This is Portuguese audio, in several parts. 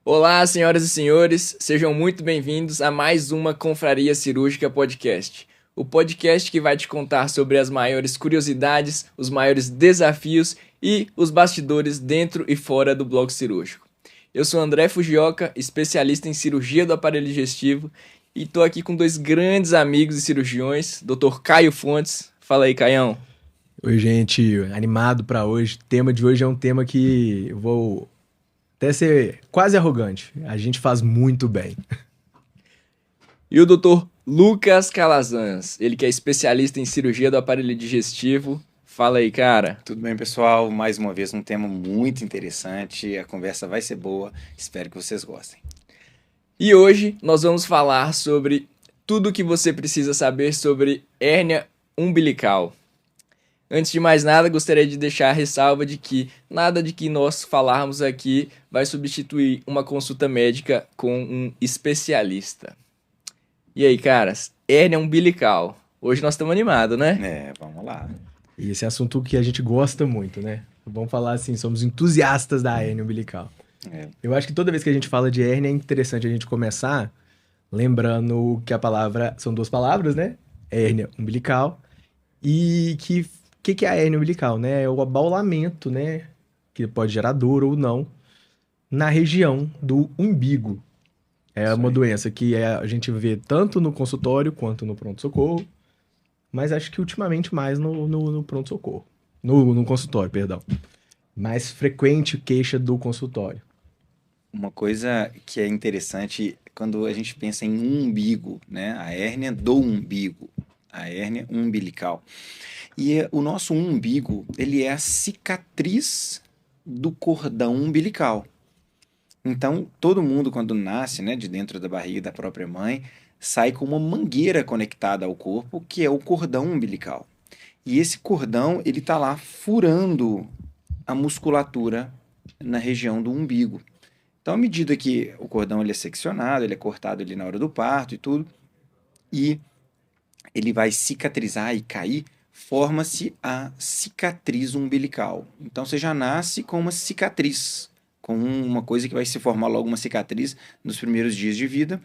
Olá, senhoras e senhores, sejam muito bem-vindos a mais uma Confraria Cirúrgica Podcast. O podcast que vai te contar sobre as maiores curiosidades, os maiores desafios e os bastidores dentro e fora do bloco cirúrgico. Eu sou André Fujioka, especialista em cirurgia do aparelho digestivo, e estou aqui com dois grandes amigos e cirurgiões, Dr. Caio Fontes. Fala aí, Caião. Oi, gente, animado pra hoje. O tema de hoje é um tema que eu vou até ser quase arrogante. A gente faz muito bem. E o Dr. Lucas Calazans, ele que é especialista em cirurgia do aparelho digestivo. Fala aí, cara. Tudo bem, pessoal? Mais uma vez um tema muito interessante. A conversa vai ser boa. Espero que vocês gostem. E hoje nós vamos falar sobre tudo o que você precisa saber sobre hérnia umbilical. Antes de mais nada, gostaria de deixar a ressalva de que nada de que nós falarmos aqui vai substituir uma consulta médica com um especialista. E aí, caras, hérnia umbilical. Hoje nós estamos animados, né? Vamos lá. E esse é assunto que a gente gosta muito, né? Vamos falar assim, somos entusiastas da hérnia umbilical. Eu acho que toda vez que a gente fala de hérnia é interessante a gente começar lembrando que a palavra, são duas palavras, né? Hérnia umbilical e que é a hérnia umbilical, né? É o abaulamento, né? Que pode gerar dor ou não na região do umbigo. É Isso uma aí. doença que a gente vê tanto no consultório quanto no pronto-socorro, mas acho que ultimamente mais no pronto-socorro. No consultório, perdão. Mais frequente queixa do consultório. Uma coisa que é interessante quando a gente pensa em umbigo, né? A hérnia do umbigo, a hérnia umbilical. O nosso umbigo, ele é a cicatriz do cordão umbilical. Então, todo mundo quando nasce, né, de dentro da barriga da própria mãe, sai com uma mangueira conectada ao corpo, que é o cordão umbilical. E esse cordão, ele tá lá furando a musculatura na região do umbigo. Então, à medida que o cordão ele é seccionado, ele é cortado ali na hora do parto e tudo, e ele vai cicatrizar e cair, forma-se a cicatriz umbilical. Então, você já nasce com uma cicatriz, com uma coisa que vai se formar logo uma cicatriz nos primeiros dias de vida,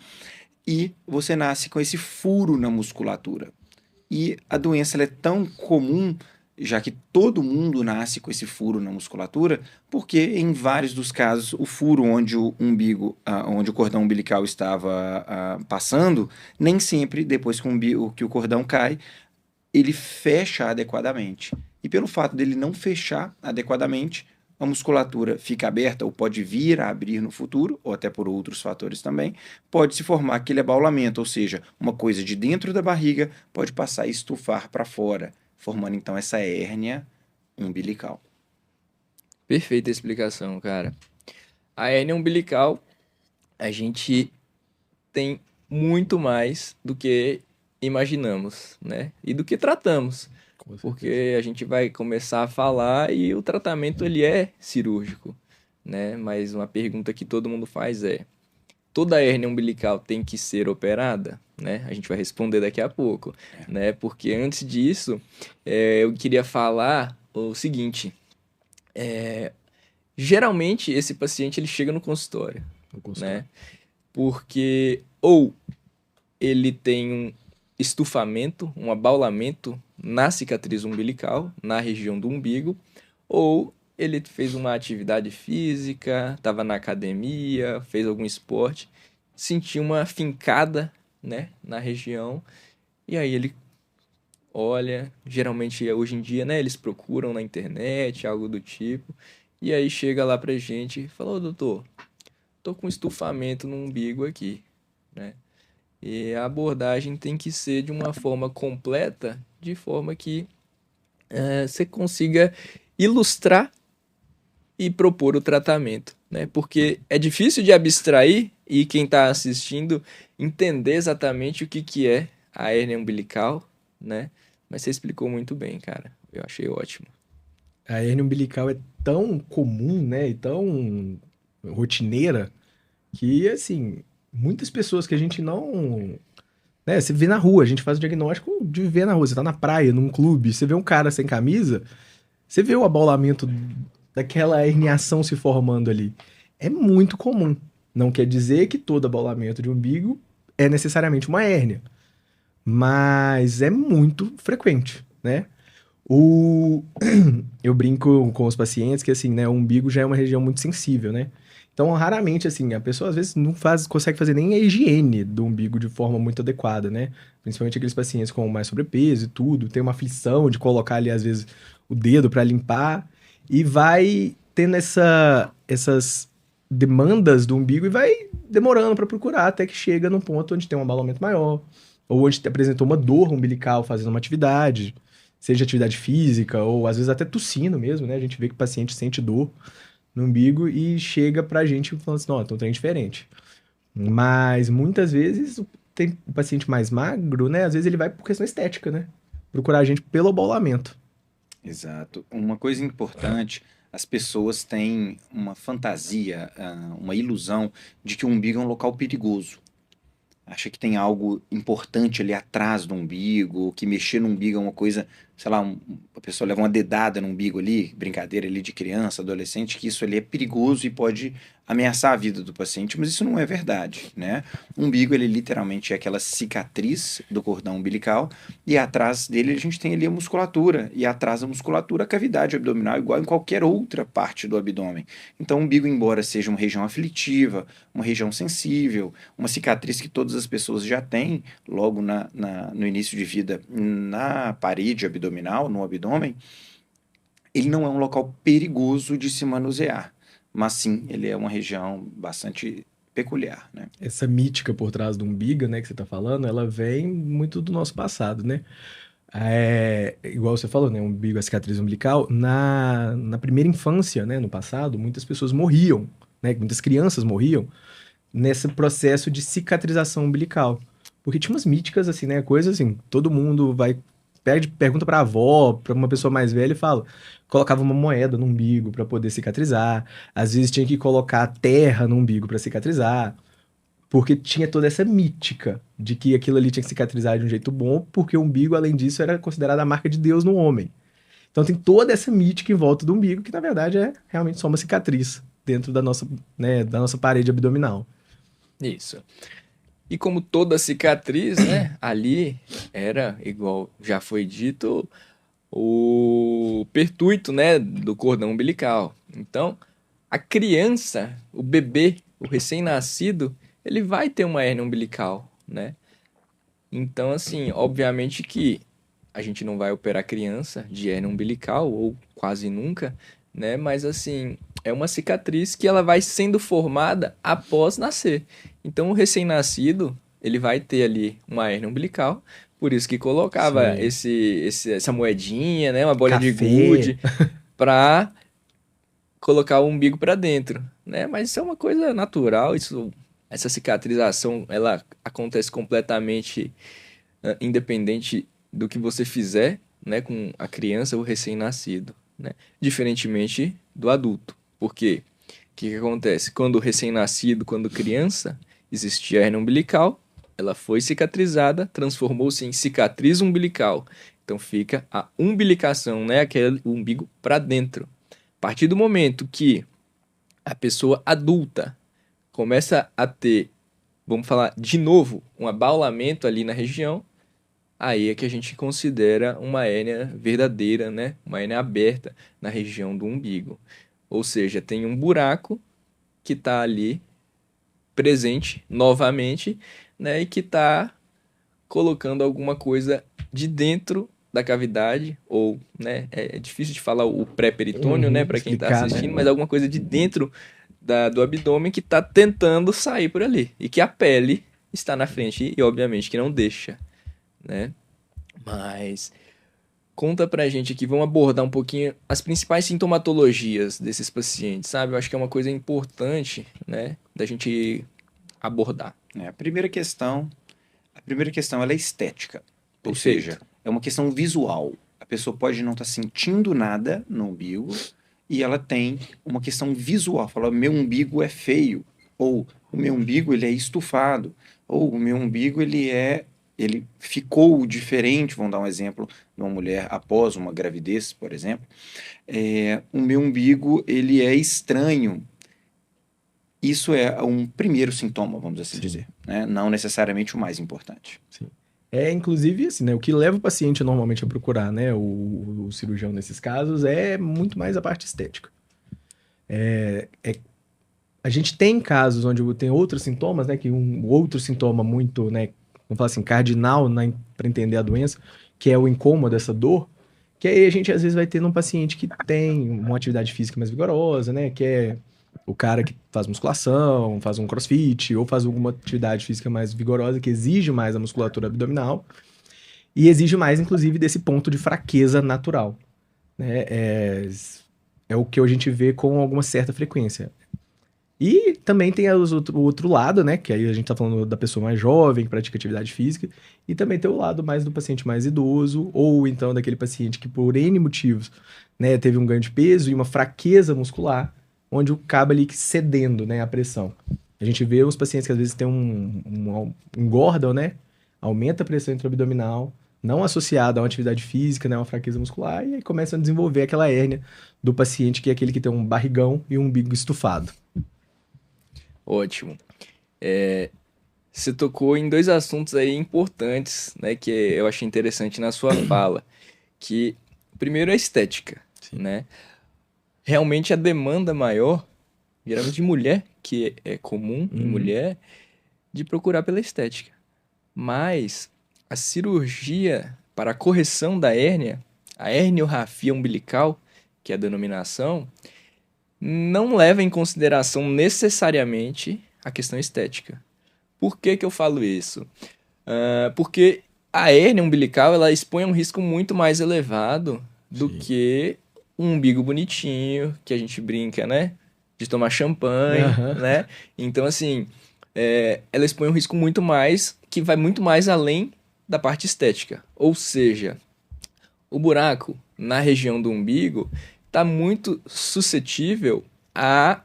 e você nasce com esse furo na musculatura. E a doença ela é tão comum, já que todo mundo nasce com esse furo na musculatura, porque em vários dos casos o furo onde o umbigo, onde o cordão umbilical estava passando, nem sempre depois que o cordão cai, ele fecha adequadamente. E pelo fato dele não fechar adequadamente, a musculatura fica aberta ou pode vir a abrir no futuro, ou até por outros fatores também, pode se formar aquele abaulamento, ou seja, uma coisa de dentro da barriga pode passar a estufar para fora, formando então essa hérnia umbilical. Perfeita explicação, cara. A hérnia umbilical, a gente tem muito mais do que imaginamos, né? E do que tratamos. Com certeza. Porque a gente vai começar a falar e o tratamento ele é cirúrgico, né? Mas uma pergunta que todo mundo faz é: toda hérnia umbilical tem que ser operada? Né? A gente vai responder daqui a pouco, né? Porque antes disso, eu queria falar o seguinte: geralmente esse paciente ele chega no consultório, No consultório. né? Porque ou ele tem um estufamento, um abaulamento na cicatriz umbilical, na região do umbigo, ou ele fez uma atividade física, estava na academia, fez algum esporte, sentiu uma fincada, né, na região, e aí ele olha, geralmente hoje em dia, né, eles procuram na internet, algo do tipo, e aí chega lá pra gente e fala: ô doutor, tô com estufamento no umbigo aqui, né? E a abordagem tem que ser de uma forma completa, de forma que você consiga ilustrar e propor o tratamento, né? Porque é difícil de abstrair e quem está assistindo entender exatamente o que é a hérnia umbilical, né? Mas você explicou muito bem, cara. Eu achei ótimo. A hérnia umbilical é tão comum, né, e tão rotineira que, assim, muitas pessoas que a gente não... Né, você vê na rua, a gente faz o diagnóstico de ver na rua. Você tá na praia, num clube, você vê um cara sem camisa, você vê o abaulamento daquela herniação se formando ali. É muito comum, Não quer dizer que todo abaulamento de umbigo é necessariamente uma hérnia, mas é muito frequente, né? O... Eu brinco com os pacientes que, assim, né, o umbigo já é uma região muito sensível, né? Então, raramente, assim, a pessoa às vezes não consegue fazer nem a higiene do umbigo de forma muito adequada, né? Principalmente aqueles pacientes com mais sobrepeso e tudo, tem uma aflição de colocar ali, às vezes, o dedo para limpar e vai tendo essas demandas do umbigo e vai demorando para procurar até que chega num ponto onde tem um abalamento maior ou onde apresentou uma dor umbilical fazendo uma atividade, seja atividade física ou às vezes até tossindo mesmo, né? A gente vê que o paciente sente dor no umbigo e chega pra gente falando assim, não, tem um trem diferente. Mas muitas vezes tem o paciente mais magro, né? Às vezes ele vai por questão estética, né? Procurar a gente pelo abaulamento. Exato. Uma coisa importante, as pessoas têm uma fantasia, uma ilusão de que o umbigo é um local perigoso. Acha que tem algo importante ali atrás do umbigo, que mexer no umbigo é uma coisa, sei lá, a pessoa leva uma dedada no umbigo ali, brincadeira ali de criança, adolescente, que isso ali é perigoso e pode ameaçar a vida do paciente, mas isso não é verdade, né? O umbigo, ele literalmente é aquela cicatriz do cordão umbilical e atrás dele a gente tem ali a musculatura e atrás da musculatura a cavidade abdominal, igual em qualquer outra parte do abdômen. Então o umbigo, embora seja uma região aflitiva, uma região sensível, uma cicatriz que todas as pessoas já têm logo no início de vida na parede abdominal, no abdômen, ele não é um local perigoso de se manusear, mas sim, ele é uma região bastante peculiar, né? Essa mítica por trás do umbigo, né, que você tá falando, ela vem muito do nosso passado, né? Igual você falou, né, umbigo, a cicatriz umbilical, na primeira infância, né, no passado, muitas pessoas morriam, né, muitas crianças morriam nesse processo de cicatrização umbilical. Porque tinha umas míticas, assim, né? Coisa assim, todo mundo vai, pergunta pra avó, pra uma pessoa mais velha e fala, colocava uma moeda no umbigo pra poder cicatrizar. Às vezes tinha que colocar terra no umbigo pra cicatrizar. Porque tinha toda essa mítica de que aquilo ali tinha que cicatrizar de um jeito bom, porque o umbigo, além disso, era considerado a marca de Deus no homem. Então tem toda essa mítica em volta do umbigo, que na verdade é realmente só uma cicatriz dentro da nossa, né, da nossa parede abdominal. Isso. E como toda cicatriz, né, ali era, igual já foi dito, o pertuito, né, do cordão umbilical. Então, a criança, o bebê, o recém-nascido, ele vai ter uma hérnia umbilical, né? Então, assim, obviamente que a gente não vai operar criança de hérnia umbilical, ou quase nunca, né? Mas, assim, é uma cicatriz que ela vai sendo formada após nascer. Então, o recém-nascido, ele vai ter ali uma hérnia umbilical, por isso que colocava essa moedinha, né? Uma bolinha de Café. gude, pra colocar o umbigo para dentro, né? Mas isso é uma coisa natural, essa cicatrização, ela acontece completamente independente do que você fizer, né, com a criança ou recém-nascido, né? Diferentemente do adulto. Porque o que acontece? Quando o recém-nascido, quando criança, existia a hernia umbilical, ela foi cicatrizada, transformou-se em cicatriz umbilical. Então fica a umbilicação, né, aquele umbigo para dentro. A partir do momento que a pessoa adulta começa a ter, vamos falar de novo, um abaulamento ali na região, aí é que a gente considera uma hérnia verdadeira, né? Uma hérnia aberta na região do umbigo. Ou seja, tem um buraco que está ali presente novamente, né? E que está colocando alguma coisa de dentro da cavidade, ou, né? É difícil de falar o pré-peritônio, né? Para quem está explicar, assistindo, né? mas alguma coisa de dentro do abdômen que está tentando sair por ali. E que a pele está na frente e, obviamente, que não deixa, né? Mas conta pra gente aqui, vamos abordar um pouquinho as principais sintomatologias desses pacientes, sabe? Eu acho que é uma coisa importante, né, da gente abordar. A primeira questão ela é estética, ou Perfeito. seja, é uma questão visual. A pessoa pode não estar sentindo nada no umbigo e ela tem uma questão visual. Fala, meu umbigo é feio, ou o meu umbigo ele é estufado, ou o meu umbigo ele ficou diferente. Vamos dar um exemplo de uma mulher após uma gravidez, por exemplo. O meu umbigo ele é estranho. Isso é um primeiro sintoma, vamos assim dizer, né? Não necessariamente o mais importante. Sim. Inclusive, assim, né, o que leva o paciente normalmente a procurar, né, o cirurgião nesses casos é muito mais a parte estética. A gente tem casos onde tem outros sintomas, né, que um outro sintoma muito, né, vamos falar assim, cardinal, né, para entender a doença, que é o incômodo, essa dor, que aí a gente às vezes vai ter num paciente que tem uma atividade física mais vigorosa, né, que é o cara que faz musculação, faz um crossfit, ou faz alguma atividade física mais vigorosa, que exige mais a musculatura abdominal, e exige mais, inclusive, desse ponto de fraqueza natural, né, é o que a gente vê com alguma certa frequência. E também tem o outro lado, né? Que aí a gente tá falando da pessoa mais jovem, que pratica atividade física. E também tem o lado mais do paciente mais idoso, ou então daquele paciente que por N motivos, né, teve um ganho de peso e uma fraqueza muscular, onde acaba ali cedendo, né, a pressão. A gente vê os pacientes que às vezes têm engordam, né? Aumenta a pressão intraabdominal, não associada a uma atividade física, né, uma fraqueza muscular, e aí começam a desenvolver aquela hérnia do paciente que é aquele que tem um barrigão e um umbigo estufado. Ótimo. Você tocou em dois assuntos aí importantes, né, que eu achei interessante na sua fala, que o primeiro é a estética, né? Realmente a demanda maior, geralmente de mulher, que é comum em mulher, de procurar pela estética. Mas a cirurgia para a correção da hérnia, a herniorrafia umbilical, que é a denominação, não leva em consideração necessariamente a questão estética. Por que que eu falo isso? Porque a hérnia umbilical ela expõe a um risco muito mais elevado do que um umbigo bonitinho, que a gente brinca, né? De tomar champanhe, né? Então, assim, ela expõe um risco muito mais, que vai muito mais além da parte estética. Ou seja, o buraco na região do umbigo está muito suscetível a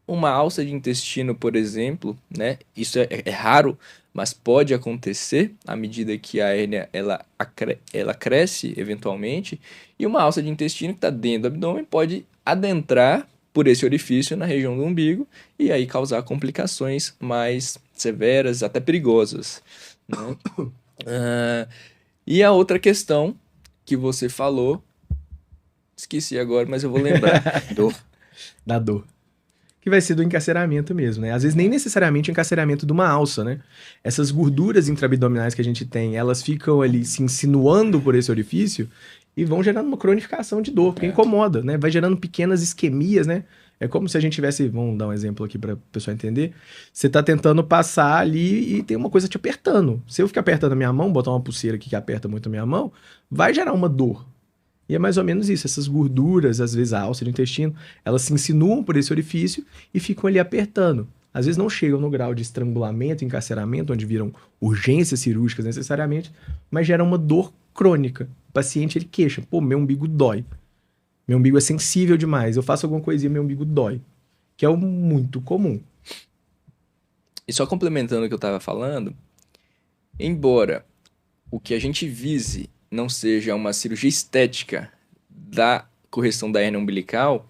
uma alça de intestino, por exemplo, né? Isso é raro, mas pode acontecer à medida que a hérnia ela cresce eventualmente, e uma alça de intestino que está dentro do abdômen pode adentrar por esse orifício na região do umbigo e aí causar complicações mais severas, até perigosas, né? E a outra questão que você falou, esqueci agora, mas eu vou lembrar. Da dor. Que vai ser do encarceramento mesmo, né? Às vezes nem necessariamente o encarceramento de uma alça, né? Essas gorduras intraabdominais que a gente tem, elas ficam ali se insinuando por esse orifício e vão gerando uma cronificação de dor, porque incomoda, né? Vai gerando pequenas isquemias, né? É como se a gente tivesse, vamos dar um exemplo aqui para o pessoal entender. Você tá tentando passar ali e tem uma coisa te apertando. Se eu ficar apertando a minha mão, botar uma pulseira aqui que aperta muito a minha mão, vai gerar uma dor. E é mais ou menos isso, essas gorduras, às vezes a alça do intestino, elas se insinuam por esse orifício e ficam ali apertando. Às vezes não chegam no grau de estrangulamento, encarceramento, onde viram urgências cirúrgicas necessariamente, mas geram uma dor crônica. O paciente, ele queixa, pô, meu umbigo dói. Meu umbigo é sensível demais, eu faço alguma coisinha, meu umbigo dói. Que é o muito comum. E só complementando o que eu estava falando, embora o que a gente vise não seja uma cirurgia estética da correção da hérnia umbilical,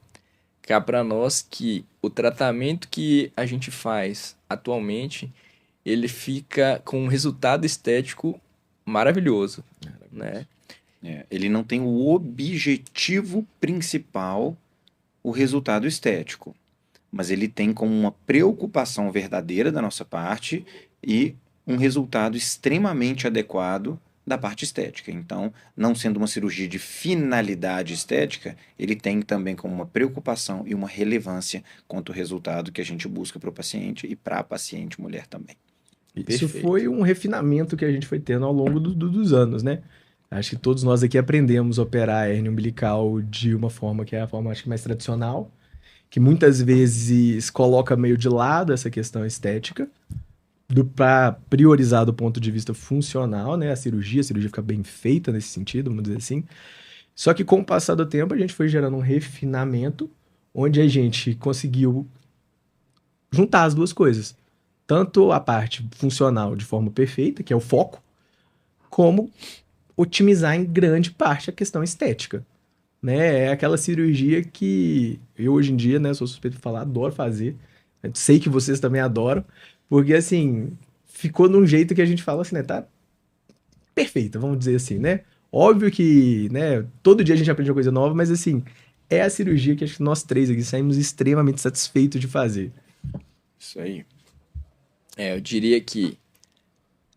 cá para nós que o tratamento que a gente faz atualmente, ele fica com um resultado estético maravilhoso, né? Ele não tem o objetivo principal, o resultado estético, mas ele tem como uma preocupação verdadeira da nossa parte e um resultado extremamente adequado da parte estética. Então, não sendo uma cirurgia de finalidade estética, ele tem também como uma preocupação e uma relevância quanto ao resultado que a gente busca para o paciente e para a paciente mulher também. Isso foi um refinamento que a gente foi tendo ao longo dos anos, né? Acho que todos nós aqui aprendemos a operar a hérnia umbilical de uma forma que é a forma, acho que mais tradicional, que muitas vezes coloca meio de lado essa questão estética, para priorizar do ponto de vista funcional, né? A cirurgia fica bem feita nesse sentido, vamos dizer assim. Só que com o passar do tempo, a gente foi gerando um refinamento, onde a gente conseguiu juntar as duas coisas. Tanto a parte funcional de forma perfeita, que é o foco, como otimizar em grande parte a questão estética. Né? É aquela cirurgia que eu hoje em dia, né, sou suspeito de falar, adoro fazer. Eu sei que vocês também adoram, porque assim, ficou num jeito que a gente fala assim, né? Tá perfeita, vamos dizer assim, né? Óbvio que, né, todo dia a gente aprende uma coisa nova, mas assim, é a cirurgia que acho que nós três aqui saímos extremamente satisfeitos de fazer. Isso aí. Eu diria que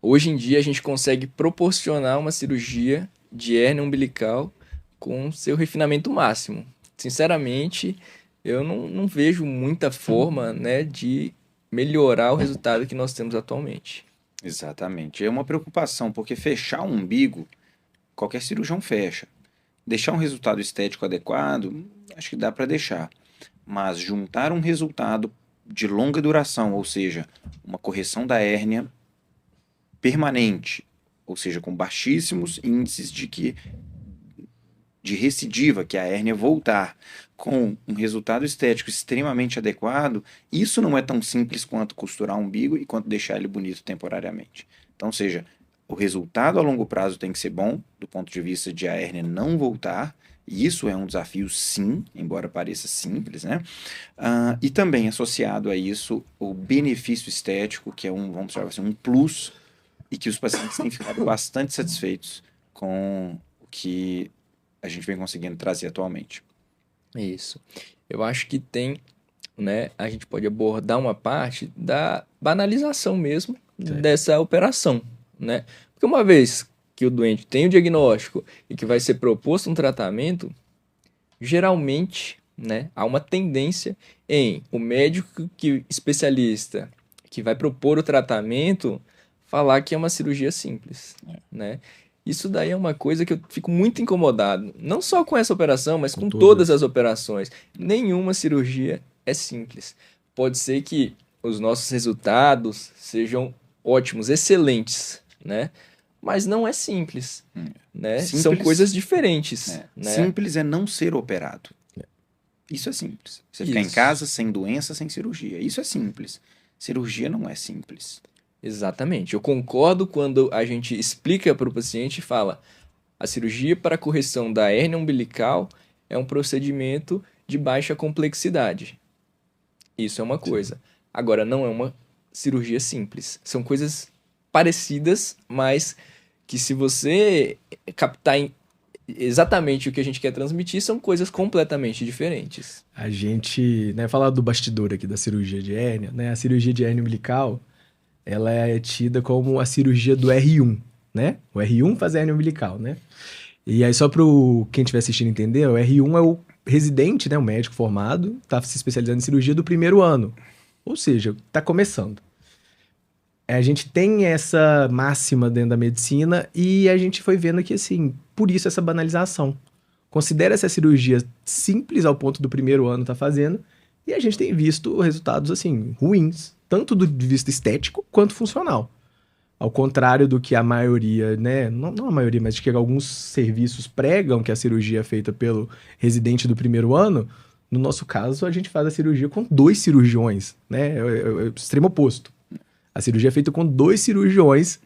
hoje em dia a gente consegue proporcionar uma cirurgia de hérnia umbilical com seu refinamento máximo. Sinceramente, eu não vejo muita forma, né, de melhorar o resultado que nós temos atualmente. Exatamente. É uma preocupação, porque fechar um umbigo, qualquer cirurgião fecha. Deixar um resultado estético adequado, acho que dá para deixar. Mas juntar um resultado de longa duração, ou seja, uma correção da hérnia permanente, ou seja, com baixíssimos índices de recidiva, que é a hérnia voltar, com um resultado estético extremamente adequado, isso não é tão simples quanto costurar um umbigo e quanto deixar ele bonito temporariamente. Então, ou seja, o resultado a longo prazo tem que ser bom, do ponto de vista de a hérnia não voltar, e isso é um desafio sim, embora pareça simples, né? E também associado a isso, o benefício estético, que é vamos chamar assim, um plus, e que os pacientes têm ficado bastante satisfeitos com o que a gente vem conseguindo trazer atualmente. Isso. Eu acho que tem, né, a gente pode abordar uma parte da banalização mesmo dessa operação, né? Porque uma vez que o doente tem o diagnóstico e que vai ser proposto um tratamento, geralmente, né, há uma tendência em o médico especialista que vai propor o tratamento falar que é uma cirurgia simples, né? Isso daí é uma coisa que eu fico muito incomodado. Não só com essa operação, mas com todas as operações. Nenhuma cirurgia é simples. Pode ser que os nossos resultados sejam ótimos, excelentes, né? Mas não é simples, né? Simples, são coisas diferentes. Né? Simples é não ser operado. Isso é simples. Você ficar em casa sem doença, sem cirurgia. Isso é simples. Cirurgia não é simples. Exatamente. Eu concordo quando a gente explica para o paciente e fala: a cirurgia para a correção da hérnia umbilical é um procedimento de baixa complexidade. Isso é uma coisa. Agora, não é uma cirurgia simples. São coisas parecidas, mas que se você captar exatamente o que a gente quer transmitir, são coisas completamente diferentes. A gente, né, falar do bastidor aqui da cirurgia de hérnia, né? A cirurgia de hérnia umbilical, ela é tida como a cirurgia do R1, né? O R1 faz a hérnia umbilical, né? E aí, só para quem estiver assistindo entender, o R1 é o residente, né? O médico formado, está se especializando em cirurgia do primeiro ano. Ou seja, está começando. A gente tem essa máxima dentro da medicina e a gente foi vendo que, assim, por isso essa banalização. Considera essa cirurgia simples ao ponto do primeiro ano estar fazendo e a gente tem visto resultados, assim, ruins, tanto do vista estético quanto funcional. Ao contrário do que a maioria, né, não a maioria, mas que alguns serviços pregam que a cirurgia é feita pelo residente do primeiro ano, no nosso caso a gente faz a cirurgia com 2 cirurgiões, né, é o extremo oposto. A cirurgia é feita com 2 cirurgiões,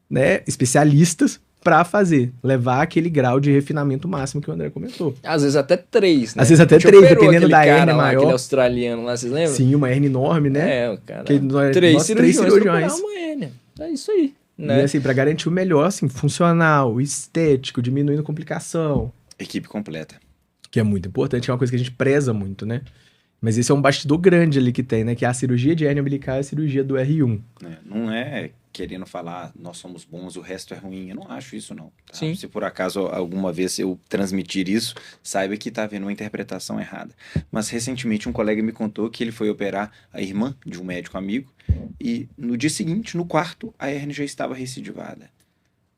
né, especialistas para fazer, levar aquele grau de refinamento máximo que o André comentou. Às vezes até 3, né? Às vezes até 3, dependendo da hérnia maior. Aquele australiano lá, vocês lembram? Sim, uma hérnia enorme, né? É, o cara. Que três cirurgiões. Uma hérnia. É isso aí. Né? E assim, para garantir o melhor, assim, funcional, estético, diminuindo complicação. Equipe completa. Que é muito importante, é uma coisa que a gente preza muito, né? Mas esse é um bastidor grande ali que tem, né? Que é a cirurgia de hérnia umbilical e a cirurgia do R1. Não é querendo falar, nós somos bons, o resto é ruim. Eu não acho isso, não. Tá? Sim. Se por acaso alguma vez eu transmitir isso, saiba que está havendo uma interpretação errada. Mas recentemente um colega me contou que ele foi operar a irmã de um médico amigo e no dia seguinte, no quarto, a hérnia já estava recidivada.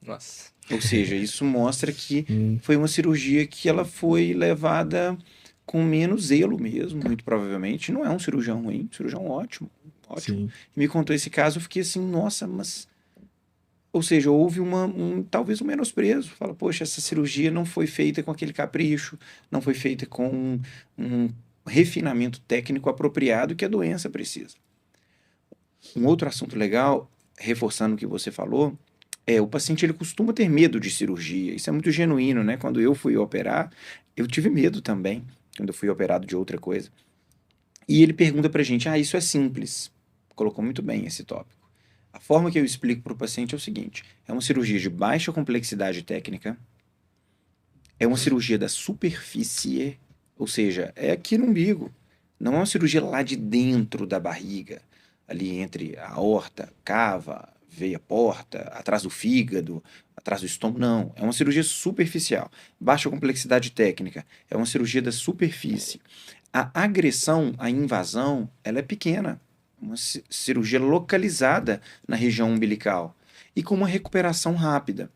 Nossa. Ou seja, isso mostra que foi uma cirurgia que ela foi levada com menos zelo mesmo, muito provavelmente. Não é um cirurgião ruim, um cirurgião ótimo. Sim. E me contou esse caso, eu fiquei assim, nossa, mas... Ou seja, houve talvez um menosprezo. Fala, poxa, essa cirurgia não foi feita com aquele capricho, não foi feita com um refinamento técnico apropriado que a doença precisa. Um outro assunto legal, reforçando o que você falou, o paciente ele costuma ter medo de cirurgia. Isso é muito genuíno, né? Quando eu fui operar, eu tive medo também, quando eu fui operado de outra coisa. E ele pergunta pra gente, isso é simples. Colocou muito bem esse tópico. A forma que eu explico para o paciente é o seguinte, é uma cirurgia de baixa complexidade técnica, é uma cirurgia da superfície, ou seja, é aqui no umbigo. Não é uma cirurgia lá de dentro da barriga, ali entre a aorta, cava, veia porta, atrás do fígado, atrás do estômago. Não, é uma cirurgia superficial. Baixa complexidade técnica, é uma cirurgia da superfície. A agressão, a invasão, ela é pequena. Uma cirurgia localizada na região umbilical e com uma recuperação rápida.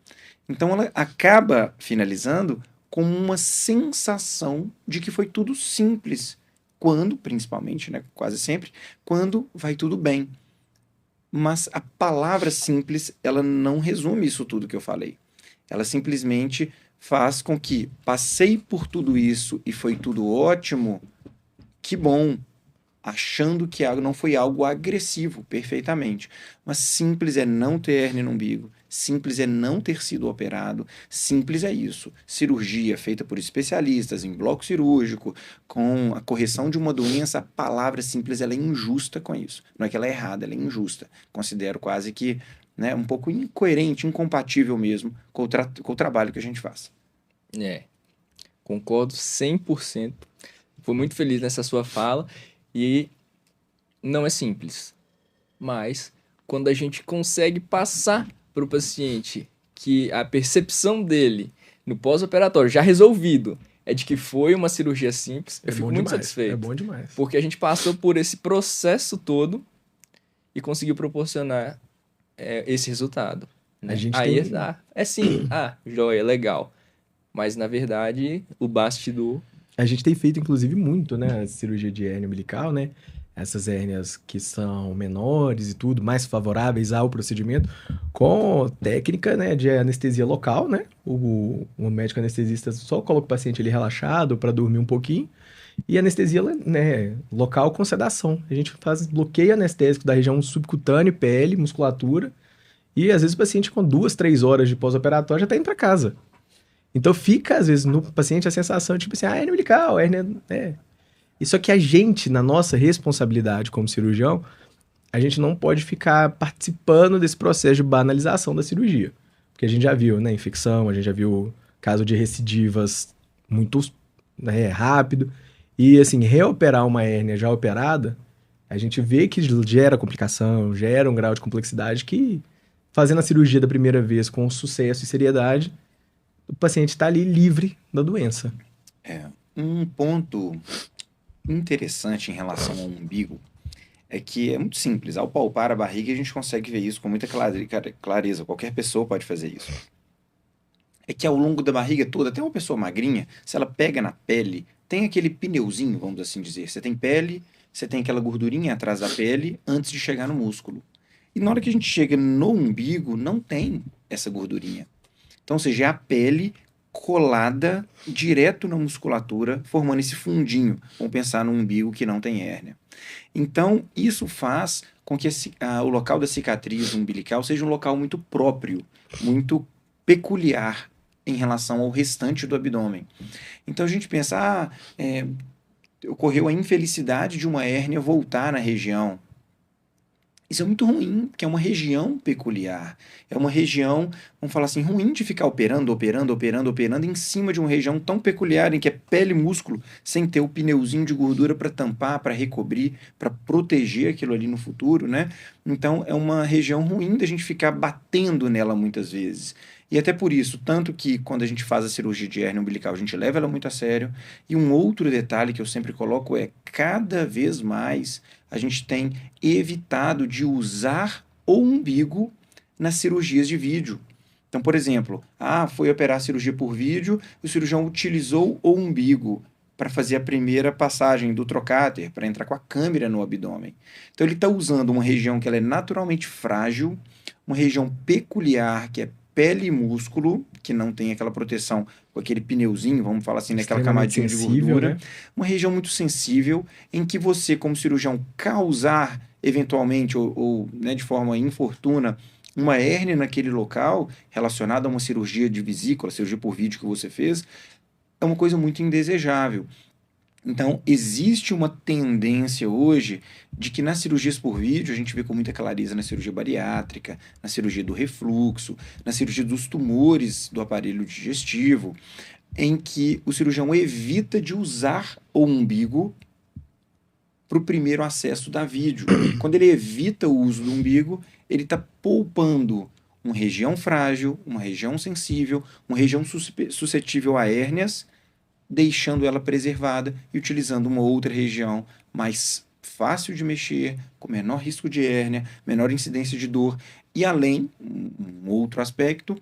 Então ela acaba finalizando com uma sensação de que foi tudo simples, quando, principalmente, né, quase sempre, quando vai tudo bem. Mas a palavra simples, ela não resume isso tudo que eu falei. Ela simplesmente faz com que passei por tudo isso e foi tudo ótimo, que bom, achando que não foi algo agressivo, perfeitamente. Mas simples é não ter hérnia no umbigo, simples é não ter sido operado, simples é isso. Cirurgia feita por especialistas em bloco cirúrgico, com a correção de uma doença, a palavra simples ela é injusta com isso. Não é que ela é errada, ela é injusta. Considero quase que, né, um pouco incoerente, incompatível mesmo com o trabalho que a gente faz. Concordo 100%. Fui muito feliz nessa sua fala. E não é simples, mas quando a gente consegue passar para o paciente que a percepção dele no pós-operatório já resolvido é de que foi uma cirurgia simples, eu fico muito satisfeito. É bom demais. Porque a gente passou por esse processo todo e conseguiu proporcionar esse resultado. Né? A gente Aí tem... é sim, joia, legal. Mas na verdade, o bastidor... A gente tem feito, inclusive, muito, né? A cirurgia de hérnia umbilical, né? Essas hérnias que são menores e tudo, mais favoráveis ao procedimento, com técnica, né, de anestesia local, né? O médico anestesista só coloca o paciente ali relaxado para dormir um pouquinho. E anestesia, né, local com sedação. A gente faz bloqueio anestésico da região subcutânea, pele, musculatura. E às vezes o paciente com 2, 3 horas de pós-operatório já está indo para casa. Então fica, às vezes, no paciente a sensação, tipo assim, hérnia umbilical, hérnia... Isso aqui a gente, na nossa responsabilidade como cirurgião, a gente não pode ficar participando desse processo de banalização da cirurgia. Porque a gente já viu, né, infecção, a gente já viu caso de recidivas muito, né, rápido. E, assim, reoperar uma hérnia já operada, a gente vê que gera complicação, gera um grau de complexidade que, fazendo a cirurgia da primeira vez com sucesso e seriedade, o paciente está ali livre da doença. Um ponto interessante em relação ao umbigo é que é muito simples. Ao palpar a barriga, a gente consegue ver isso com muita clareza. Qualquer pessoa pode fazer isso. É que ao longo da barriga toda, até uma pessoa magrinha, se ela pega na pele, tem aquele pneuzinho, vamos assim dizer. Você tem pele, você tem aquela gordurinha atrás da pele antes de chegar no músculo. E na hora que a gente chega no umbigo, não tem essa gordurinha. Então, ou seja, é a pele colada direto na musculatura, formando esse fundinho. Vamos pensar no umbigo que não tem hérnia. Então, isso faz com que o local da cicatriz umbilical seja um local muito próprio, muito peculiar em relação ao restante do abdômen. Então, a gente pensa, ocorreu a infelicidade de uma hérnia voltar na região. Isso é muito ruim, porque é uma região peculiar. É uma região, vamos falar assim, ruim de ficar operando em cima de uma região tão peculiar em que é pele e músculo, sem ter o pneuzinho de gordura para tampar, para recobrir, para proteger aquilo ali no futuro, né? Então, é uma região ruim da gente ficar batendo nela muitas vezes. E até por isso, tanto que quando a gente faz a cirurgia de hérnia umbilical, a gente leva ela muito a sério. E um outro detalhe que eu sempre coloco é, cada vez mais a gente tem evitado de usar o umbigo nas cirurgias de vídeo. Então, por exemplo, foi operar a cirurgia por vídeo, o cirurgião utilizou o umbigo para fazer a primeira passagem do trocáter, para entrar com a câmera no abdômen. Então, ele está usando uma região que ela é naturalmente frágil, uma região peculiar, que é pele e músculo, que não tem aquela proteção com aquele pneuzinho, vamos falar assim, naquela camadinha de gordura. Né? Uma região muito sensível, em que você, como cirurgião, causar eventualmente ou né, de forma infortuna uma hérnia naquele local, relacionada a uma cirurgia de vesícula, cirurgia por vídeo que você fez, é uma coisa muito indesejável. Então, existe uma tendência hoje de que nas cirurgias por vídeo, a gente vê com muita clareza na cirurgia bariátrica, na cirurgia do refluxo, na cirurgia dos tumores do aparelho digestivo, em que o cirurgião evita de usar o umbigo para o primeiro acesso da vídeo. Quando ele evita o uso do umbigo, ele está poupando uma região frágil, uma região sensível, uma região suscetível a hérnias, deixando ela preservada e utilizando uma outra região mais fácil de mexer, com menor risco de hérnia, menor incidência de dor e além, um outro aspecto,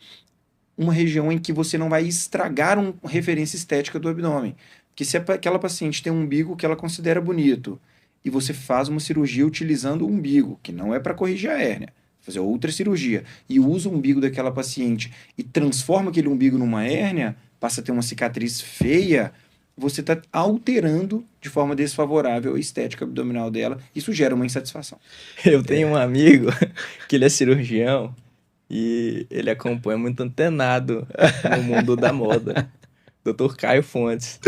uma região em que você não vai estragar uma referência estética do abdômen. Porque se aquela paciente tem um umbigo que ela considera bonito e você faz uma cirurgia utilizando o umbigo, que não é para corrigir a hérnia, fazer outra cirurgia, e usa o umbigo daquela paciente e transforma aquele umbigo numa hérnia, passa a ter uma cicatriz feia, você está alterando de forma desfavorável a estética abdominal dela. Isso gera uma insatisfação. Eu tenho um amigo que ele é cirurgião e ele acompanha muito antenado no mundo da moda. Dr. Caio Fontes.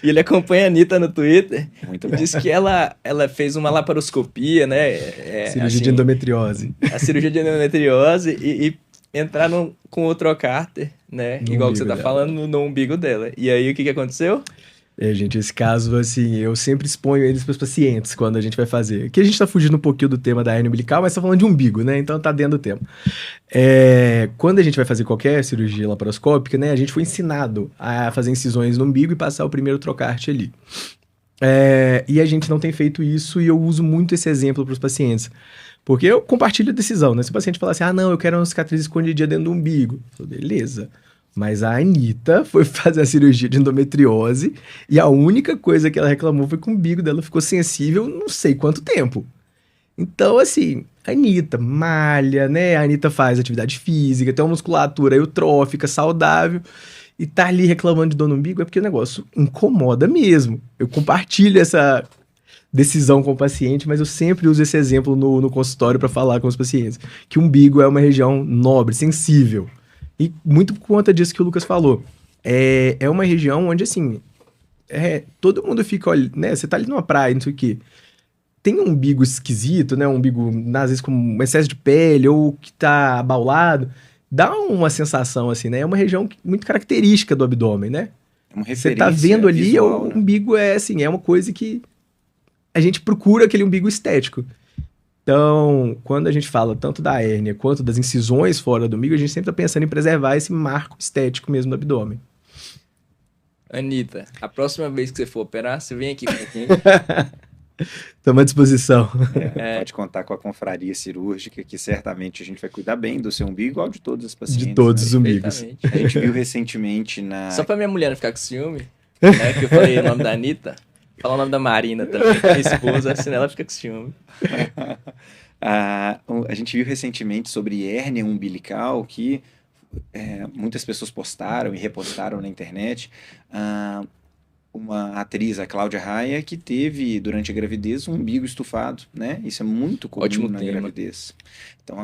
E ele acompanha a Anitta no Twitter. Muito e bom. diz que ela fez uma laparoscopia, né? Cirurgia de endometriose. A cirurgia de endometriose e entraram com o trocárter, né? No Igual que você umbigo tá dela. falando, no umbigo dela. E aí, o que aconteceu? Gente, esse caso, assim, eu sempre exponho eles para os pacientes quando a gente vai fazer. Aqui a gente tá fugindo um pouquinho do tema da hérnia umbilical, mas tá falando de umbigo, né? Então tá dentro do tema. Quando a gente vai fazer qualquer cirurgia laparoscópica, né? A gente foi ensinado a fazer incisões no umbigo e passar o primeiro trocarte ali. E a gente não tem feito isso e eu uso muito esse exemplo para os pacientes. Porque eu compartilho a decisão, né? Se o paciente falar assim, não, eu quero uma cicatriz escondidinha dentro do umbigo. Eu falo, beleza. Mas a Anitta foi fazer a cirurgia de endometriose e a única coisa que ela reclamou foi que o umbigo dela ficou sensível não sei quanto tempo. Então, assim, a Anitta malha, né? A Anitta faz atividade física, tem uma musculatura eutrófica, saudável, e tá ali reclamando de dor no umbigo é porque o negócio incomoda mesmo. Eu compartilho essa decisão com o paciente, mas eu sempre uso esse exemplo no consultório para falar com os pacientes, que o umbigo é uma região nobre, sensível. E muito por conta disso que o Lucas falou. É uma região onde, assim, todo mundo fica, olha, né? Você tá ali numa praia, não sei o quê. Tem um umbigo esquisito, né? Um umbigo, às vezes, com um excesso de pele ou que tá abaulado. Dá uma sensação, assim, né? É uma região muito característica do abdômen, né? É uma Você referência tá vendo ali, visual, o né? umbigo assim, é uma coisa que a gente procura aquele umbigo estético. Então, quando a gente fala tanto da hérnia quanto das incisões fora do umbigo, a gente sempre tá pensando em preservar esse marco estético mesmo do abdômen. Anitta, a próxima vez que você for operar, você vem aqui comigo. Estamos à disposição. Pode contar com a confraria cirúrgica, que certamente a gente vai cuidar bem do seu umbigo, igual de todos os pacientes. De todos né? os umbigos. Perfeitamente. A gente viu recentemente na... Só pra minha mulher não ficar com ciúme, né? Que eu falei o nome da Anitta. Falar o nome da Marina também, que é minha esposa, senão ela fica com ciúme. A gente viu recentemente sobre hérnia umbilical, que muitas pessoas postaram e repostaram na internet. Uma atriz, a Cláudia Raia, que teve, durante a gravidez, um umbigo estufado, né? Isso é muito comum Ótimo na tema. gravidez. Então,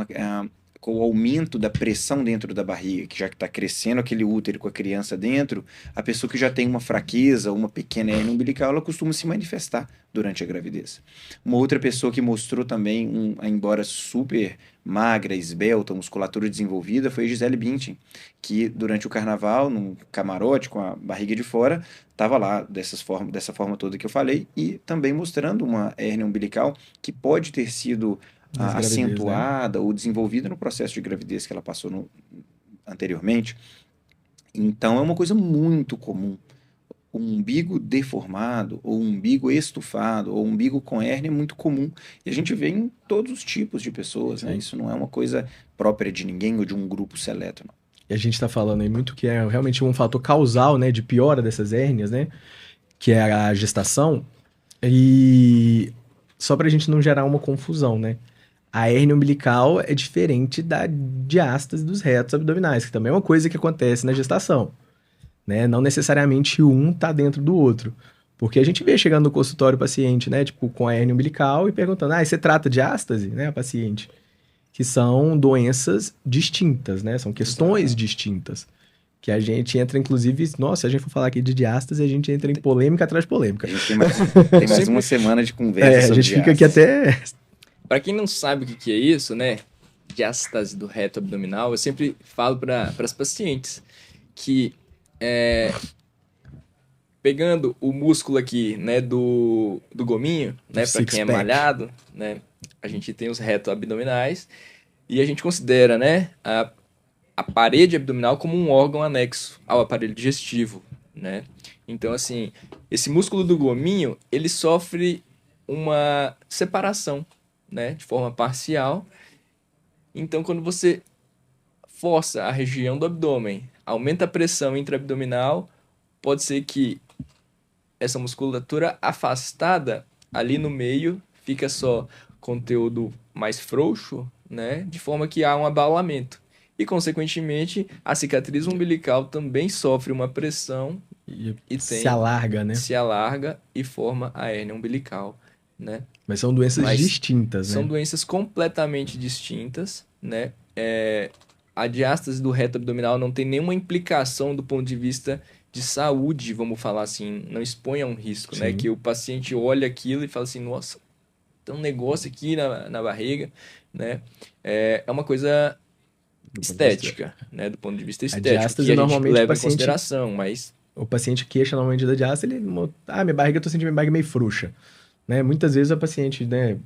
com o aumento da pressão dentro da barriga, que já está crescendo aquele útero com a criança dentro, a pessoa que já tem uma fraqueza, uma pequena hérnia umbilical, ela costuma se manifestar durante a gravidez. Uma outra pessoa que mostrou também, embora super magra, esbelta, musculatura desenvolvida, foi a Gisele Bündchen, que durante o carnaval, num camarote com a barriga de fora, estava lá dessa forma toda que eu falei, e também mostrando uma hérnia umbilical que pode ter sido Nas gravidez, acentuada ou desenvolvida no processo de gravidez que ela passou anteriormente. Então é uma coisa muito comum. O umbigo deformado, ou umbigo estufado, ou umbigo com hérnia é muito comum. E a gente vê em todos os tipos de pessoas, né? Isso não é uma coisa própria de ninguém ou de um grupo seleto, não. E a gente tá falando aí muito que é realmente um fator causal, né, de piora dessas hérnias, né, que é a gestação. E só pra gente não gerar uma confusão, né, a hérnia umbilical é diferente da diástase dos retos abdominais, que também é uma coisa que acontece na gestação, né, não necessariamente um tá dentro do outro. Porque a gente vê chegando no consultório o paciente, né, tipo, com a hérnia umbilical e perguntando, você trata diástase, né, a paciente? Que são doenças distintas, né? São questões distintas. que a gente entra, inclusive, nossa, se a gente for falar aqui de diástase, a gente entra em polêmica atrás de polêmica. A gente tem mais uma semana de conversa sobre a gente fica aqui diástase. até... Para quem não sabe o que que é isso, né? Diástase do reto abdominal, eu sempre falo para as pacientes que pegando o músculo aqui, né, do gominho, né, para quem é six-pack. malhado, né, a gente tem os reto abdominais e a gente considera, né, a parede abdominal como um órgão anexo ao aparelho digestivo, né? Então, assim, esse músculo do gominho, ele sofre uma separação, né, de forma parcial. Então, quando você força a região do abdômen, aumenta a pressão intraabdominal, pode ser que essa musculatura afastada ali no meio fica só conteúdo mais frouxo, né? De forma que há um abaulamento. E, consequentemente, a cicatriz umbilical também sofre uma pressão e se alarga, né? se alarga e forma a hérnia umbilical, né? Mas são doenças Mas distintas, né? São doenças completamente distintas, né? A diástase do reto abdominal não tem nenhuma implicação do ponto de vista de saúde, vamos falar assim, não expõe a um risco, né? Sim. Que o paciente olha aquilo e fala assim, nossa, tem um negócio aqui na barriga, né? É uma coisa estética, né? Do ponto de vista estético, diástase, que a gente normalmente, leva o paciente- em consideração, mas O paciente queixa normalmente da diástase, minha barriga, eu tô sentindo minha barriga meio frouxa, né? Muitas vezes a paciente, né,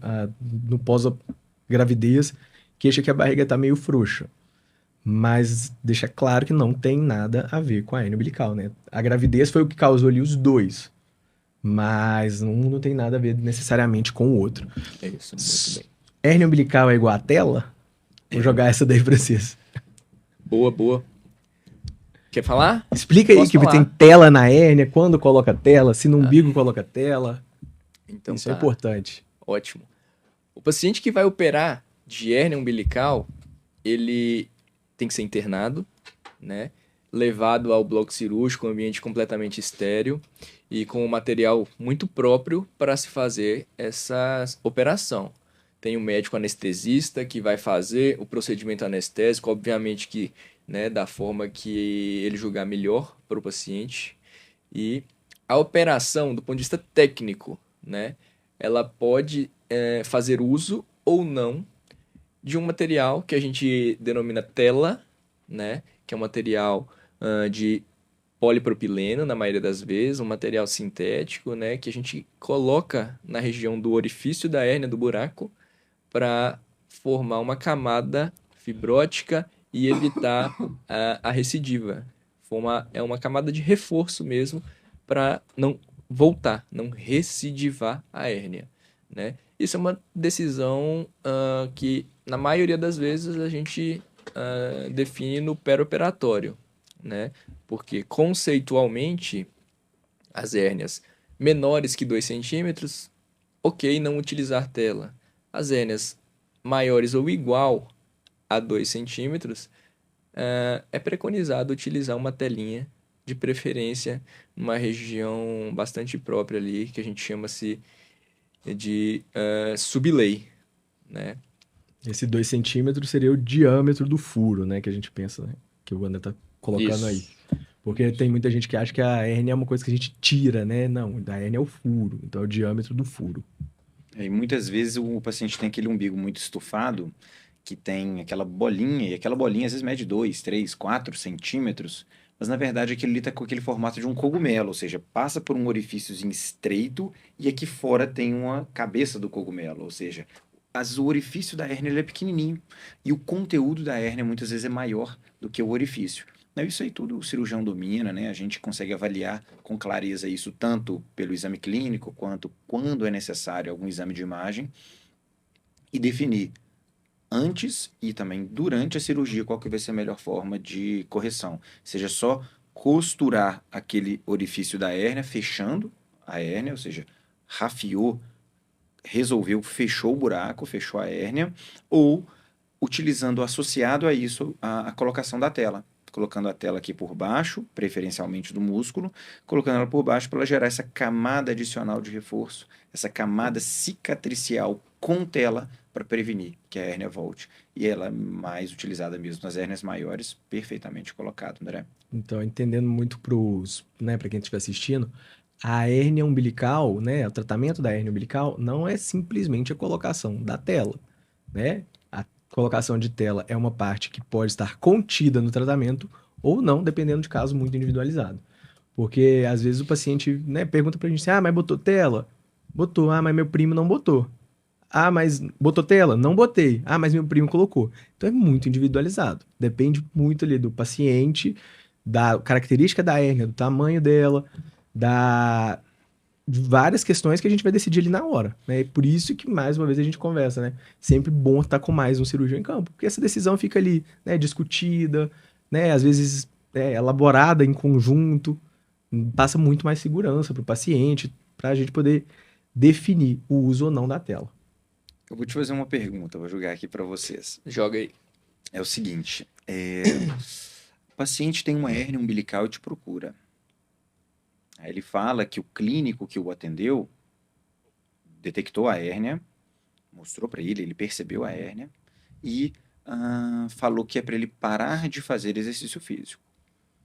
no pós-gravidez, queixa que a barriga tá meio frouxa. Mas deixa claro que não tem nada a ver com a hérnia umbilical, né? A gravidez foi o que causou ali os dois, mas um não tem nada a ver necessariamente com o outro. é isso, muito bem. Hérnia umbilical é igual a tela? Vou jogar essa daí pra vocês. Boa, boa. Quer falar? Explica aí Posso que falar. tem tela na hérnia, quando coloca tela, se no umbigo coloca tela. Então Isso é tá. importante. Ótimo. O paciente que vai operar de hérnia umbilical, ele tem que ser internado, né? Levado ao bloco cirúrgico, um ambiente completamente estéril e com um material muito próprio para se fazer essa operação. Tem um médico anestesista que vai fazer o procedimento anestésico, obviamente que, né, da forma que ele julgar melhor para o paciente. E a operação, do ponto de vista técnico, né, ela pode fazer uso ou não de um material que a gente denomina tela, né, que é um material de polipropileno, na maioria das vezes, um material sintético, né, que a gente coloca na região do orifício da hérnia, do buraco, para formar uma camada fibrótica e evitar a recidiva. É uma camada de reforço mesmo para não voltar, não recidivar a hérnia, né? Isso é uma decisão que, na maioria das vezes, a gente define no perioperatório, né? Porque, conceitualmente, as hérnias menores que 2 centímetros, ok, não utilizar tela. As hérnias maiores ou igual a 2 centímetros, é preconizado utilizar uma telinha, de preferência numa região bastante própria ali, que a gente chama-se de sublei, né? Esse 2 centímetros seria o diâmetro do furo, né? Que a gente pensa, né? Que o André tá colocando aí. Porque tem muita gente que acha que a hérnia é uma coisa que a gente tira, né? Não, a hérnia é o furo. Então é o diâmetro do furo. E muitas vezes o paciente tem aquele umbigo muito estufado, que tem aquela bolinha, e aquela bolinha às vezes mede 2, 3, 4 centímetros, mas na verdade aquele ali está com aquele formato de um cogumelo, ou seja, passa por um orifíciozinho estreito e aqui fora tem uma cabeça do cogumelo, ou seja, o orifício da hérnia ele é pequenininho e o conteúdo da hérnia muitas vezes é maior do que o orifício. Isso aí tudo o cirurgião domina, né? A gente consegue avaliar com clareza isso tanto pelo exame clínico quanto quando é necessário algum exame de imagem e definir antes e também durante a cirurgia qual que vai ser a melhor forma de correção. Seja só costurar aquele orifício da hérnia, fechando a hérnia, ou seja, rafiou, resolveu, fechou o buraco, fechou a hérnia, ou utilizando associado a isso a colocação da tela. Colocando a tela aqui por baixo, preferencialmente do músculo, colocando ela por baixo para ela gerar essa camada adicional de reforço, essa camada cicatricial com tela para prevenir que a hérnia volte. E ela é mais utilizada mesmo nas hérnias maiores, perfeitamente colocado, André. Então, entendendo muito né, para quem estiver assistindo, a hérnia umbilical, né, o tratamento da hérnia umbilical não é simplesmente a colocação da tela, né? A colocação de tela é uma parte que pode estar contida no tratamento ou não, dependendo de caso muito individualizado. Porque às vezes o paciente, né, pergunta pra gente assim: "Ah, mas botou tela?" Botou. "Ah, mas meu primo não botou." "Ah, mas botou tela?" "Não botei." "Ah, mas meu primo colocou." Então é muito individualizado. Depende muito ali do paciente, da característica da hérnia, do tamanho dela, de várias questões que a gente vai decidir ali na hora, né? E por isso que, mais uma vez, a gente conversa, né? Sempre bom estar com mais um cirurgião em campo, porque essa decisão fica ali, né, discutida, né, às vezes elaborada em conjunto, passa muito mais segurança para o paciente, para a gente poder definir o uso ou não da tela. Eu vou te fazer uma pergunta, vou jogar aqui para vocês. Joga aí. É o seguinte, o paciente tem uma hérnia umbilical e te procura. Aí ele fala que o clínico que o atendeu detectou a hérnia, mostrou para ele percebeu a hérnia e falou que é para ele parar de fazer exercício físico.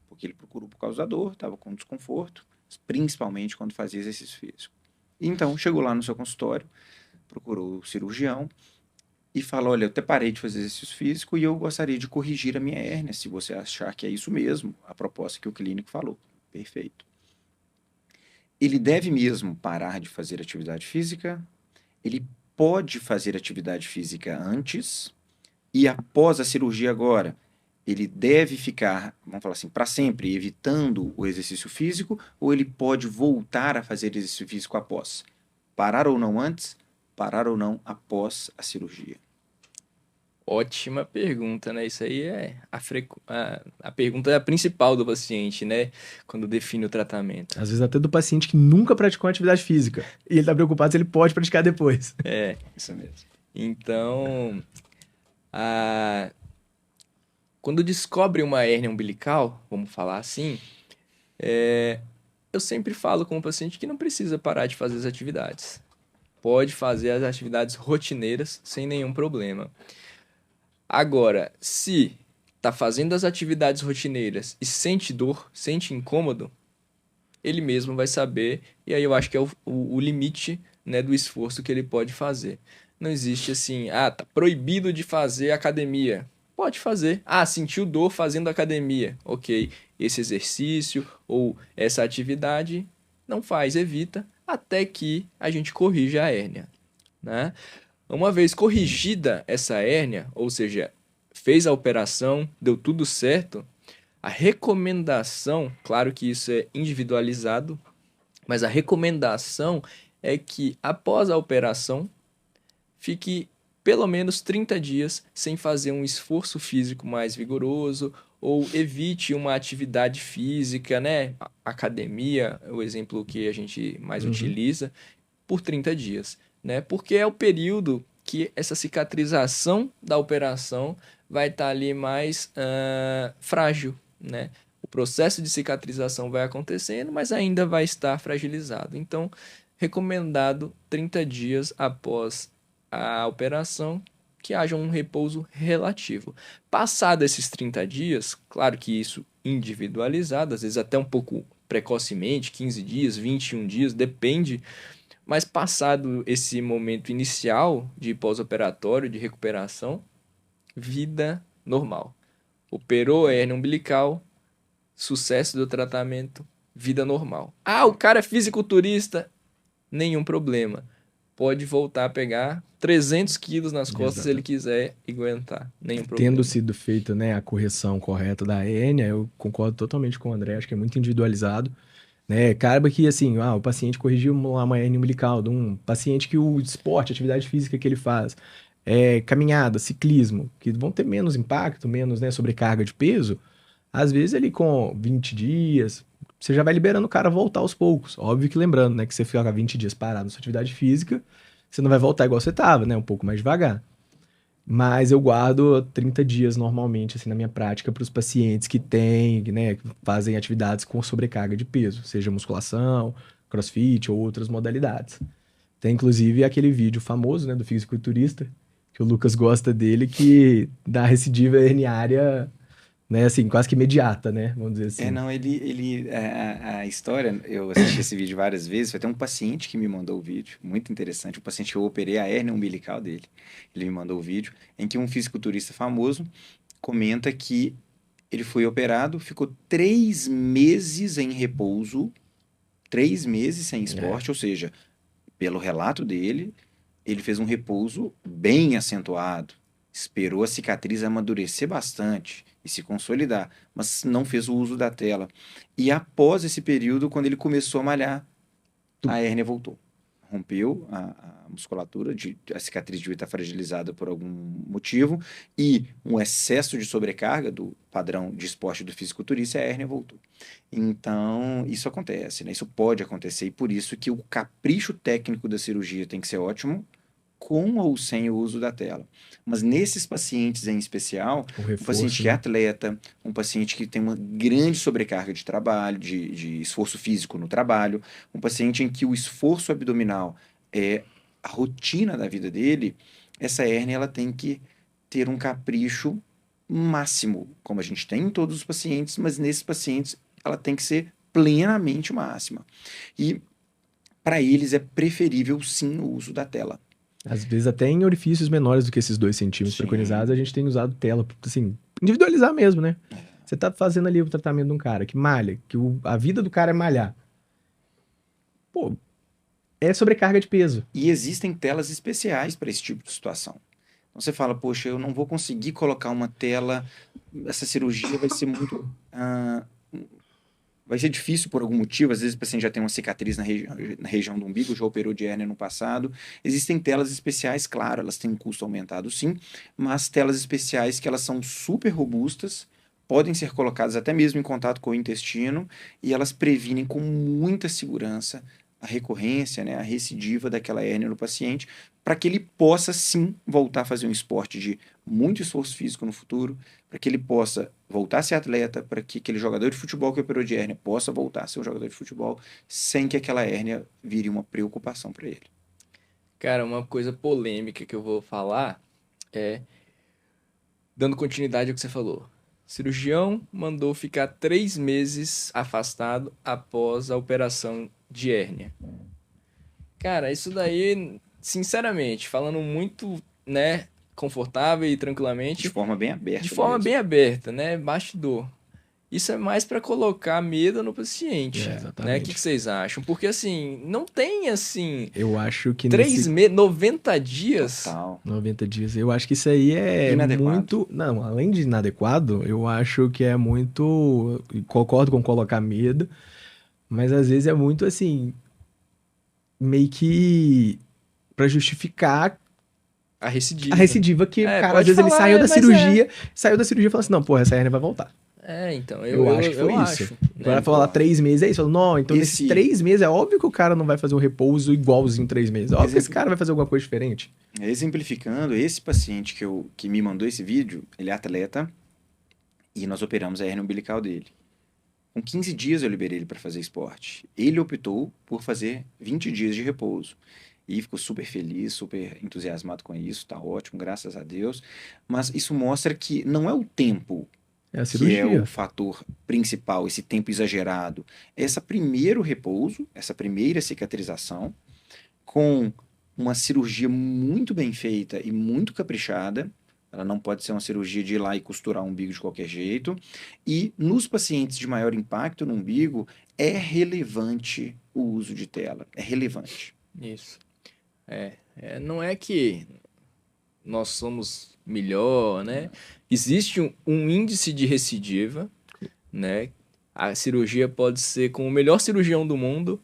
Porque ele procurou por causa da dor, estava com desconforto, principalmente quando fazia exercício físico. Então, chegou lá no seu consultório, procurou o cirurgião e falou: "Olha, eu até parei de fazer exercício físico e eu gostaria de corrigir a minha hérnia, se você achar que é isso mesmo, a proposta que o clínico falou." Perfeito. Ele deve mesmo parar de fazer atividade física? Ele pode fazer atividade física antes e após a cirurgia agora? Ele deve ficar, vamos falar assim, para sempre, evitando o exercício físico, ou ele pode voltar a fazer exercício físico após? Parar ou não antes, parar ou não após a cirurgia? Ótima pergunta, né? Isso aí é a pergunta principal do paciente, né? Quando define o tratamento. Às vezes até do paciente que nunca praticou atividade física e ele está preocupado se ele pode praticar depois. É, Isso mesmo. então, quando descobre uma hérnia umbilical, vamos falar assim, eu sempre falo com o paciente que não precisa parar de fazer as atividades. Pode fazer as atividades rotineiras sem nenhum problema. Agora, se está fazendo as atividades rotineiras e sente dor, sente incômodo, ele mesmo vai saber, e aí eu acho que é o limite, né, do esforço que ele pode fazer. Não existe assim, tá proibido de fazer academia. Pode fazer. Sentiu dor fazendo academia. Ok, esse exercício ou essa atividade não faz, evita, até que a gente corrija a hérnia, né? Uma vez corrigida essa hérnia, ou seja, fez a operação, deu tudo certo, a recomendação, claro que isso é individualizado, mas a recomendação é que após a operação fique pelo menos 30 dias sem fazer um esforço físico mais vigoroso ou evite uma atividade física, né? Academia é o exemplo que a gente mais utiliza, por 30 dias, né? Porque é o período que essa cicatrização da operação vai estar ali mais frágil, né? O processo de cicatrização vai acontecendo, mas ainda vai estar fragilizado. Então, recomendado 30 dias após a operação que haja um repouso relativo. Passado esses 30 dias, claro que isso individualizado, às vezes até um pouco precocemente, 15 dias, 21 dias, depende. Mas passado esse momento inicial de pós-operatório, de recuperação, vida normal. Operou a hérnia umbilical, sucesso do tratamento, vida normal. O cara é fisiculturista, nenhum problema. Pode voltar a pegar 300 quilos nas costas se ele quiser e aguentar, nenhum problema. Tendo sido feita, né, a correção correta da hérnia, eu concordo totalmente com o André, acho que é muito individualizado. Né, acaba que, assim, o paciente corrigiu uma hérnia umbilical de um paciente que o esporte, a atividade física que ele faz, caminhada, ciclismo, que vão ter menos impacto, menos, né, sobrecarga de peso, às vezes ele com 20 dias, você já vai liberando o cara a voltar aos poucos. Óbvio que lembrando, né, que você fica 20 dias parado na sua atividade física, você não vai voltar igual você estava, né, um pouco mais devagar. Mas eu guardo 30 dias normalmente, assim, na minha prática, para os pacientes que têm, né, que fazem atividades com sobrecarga de peso, seja musculação, crossfit ou outras modalidades. Tem, inclusive, aquele vídeo famoso, né, do fisiculturista, que o Lucas gosta dele, que dá recidiva herniária, né, assim, quase que imediata, né? Vamos dizer assim. Não, a história, eu assisti esse vídeo várias vezes, foi até um paciente que me mandou o vídeo, muito interessante, um paciente que eu operei a hérnia umbilical dele, ele me mandou o vídeo, em que um fisiculturista famoso comenta que ele foi operado, ficou 3 meses em repouso, 3 meses sem esporte, ou seja, pelo relato dele, ele fez um repouso bem acentuado, esperou a cicatriz amadurecer bastante e se consolidar, mas não fez o uso da tela. E após esse período, quando ele começou a malhar, a hérnia voltou. Rompeu a musculatura, a cicatriz devia estar fragilizada por algum motivo, e um excesso de sobrecarga do padrão de esporte do fisiculturista, a hérnia voltou. Então, isso acontece, né? Isso pode acontecer, e por isso que o capricho técnico da cirurgia tem que ser ótimo, com ou sem o uso da tela. Mas nesses pacientes em especial, um paciente que é atleta, um paciente que tem uma grande sobrecarga de trabalho, de esforço físico no trabalho, um paciente em que o esforço abdominal é a rotina da vida dele, essa hérnia ela tem que ter um capricho máximo, como a gente tem em todos os pacientes, mas nesses pacientes ela tem que ser plenamente máxima. E para eles é preferível sim o uso da tela. Às vezes até em orifícios menores do que esses 2 centímetros preconizados, a gente tem usado tela, assim, individualizar mesmo, né? Você tá fazendo ali o tratamento de um cara que malha, que a vida do cara é malhar. Pô, é sobrecarga de peso. E existem telas especiais para esse tipo de situação. Então você fala, poxa, eu não vou conseguir colocar uma tela, essa cirurgia vai ser muito... vai ser difícil por algum motivo, às vezes o paciente já tem uma cicatriz na região do umbigo, já operou de hérnia no passado. Existem telas especiais, claro, elas têm um custo aumentado sim, mas telas especiais que elas são super robustas, podem ser colocadas até mesmo em contato com o intestino e elas previnem com muita segurança a recorrência, né, a recidiva daquela hérnia no paciente, para que ele possa sim voltar a fazer um esporte de muito esforço físico no futuro, para que ele possa voltar a ser atleta, para que aquele jogador de futebol que operou de hérnia possa voltar a ser um jogador de futebol, sem que aquela hérnia vire uma preocupação para ele. Cara, uma coisa polêmica que eu vou falar é, dando continuidade ao que você falou, cirurgião mandou ficar 3 meses afastado após a operação de hérnia. Cara, isso daí, sinceramente, falando muito, né, confortável e tranquilamente. De forma bem aberta. De forma bem aberta, né, bastidor. Isso é mais para colocar medo no paciente, né? O que vocês acham? Porque, assim, não tem, assim... Eu acho que 3 meses, 90 dias... Total. 90 dias. Eu acho que isso aí é inadequado. Muito... Não, além de inadequado, eu acho que é muito... Concordo com colocar medo, mas às vezes é muito, assim... Meio que... Pra justificar... A recidiva. A recidiva que, cara, às vezes falar, ele saiu da cirurgia e falou assim, não, porra, essa hérnia vai voltar. Então, eu acho que foi isso. Acho, Agora vai falar 3 meses, é isso? Não, então nesses 3 meses é óbvio que o cara não vai fazer um repouso igualzinho 3 meses. Óbvio que esse cara vai fazer alguma coisa diferente. Exemplificando, esse paciente que me mandou esse vídeo, ele é atleta e nós operamos a hérnia umbilical dele. Com 15 dias eu liberei ele para fazer esporte. Ele optou por fazer 20 dias de repouso. E ficou super feliz, super entusiasmado com isso, tá ótimo, graças a Deus. Mas isso mostra que não é o tempo a cirurgia. Que é o fator principal, esse tempo exagerado. Esse primeiro repouso, essa primeira cicatrização, com uma cirurgia muito bem feita e muito caprichada. Ela não pode ser uma cirurgia de ir lá e costurar o umbigo de qualquer jeito. E nos pacientes de maior impacto no umbigo, é relevante o uso de tela. É relevante. Isso. Não é que nós somos melhor, né? Existe um índice de recidiva, né? A cirurgia pode ser com o melhor cirurgião do mundo,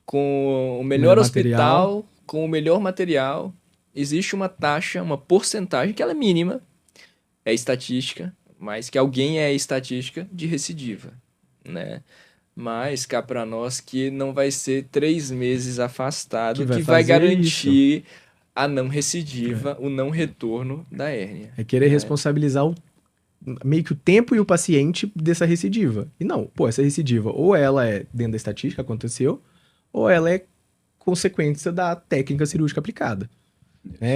com o melhor hospital, com o melhor material. Existe uma taxa, uma porcentagem, que ela é mínima, é estatística, mas que alguém é estatística de recidiva, né? Mas cá para nós que não vai ser 3 meses afastado que vai garantir a não recidiva, o não retorno da hérnia. É querer responsabilizar meio que o tempo e o paciente dessa recidiva. E não, essa recidiva ou ela é dentro da estatística, aconteceu, ou ela é consequência da técnica cirúrgica aplicada.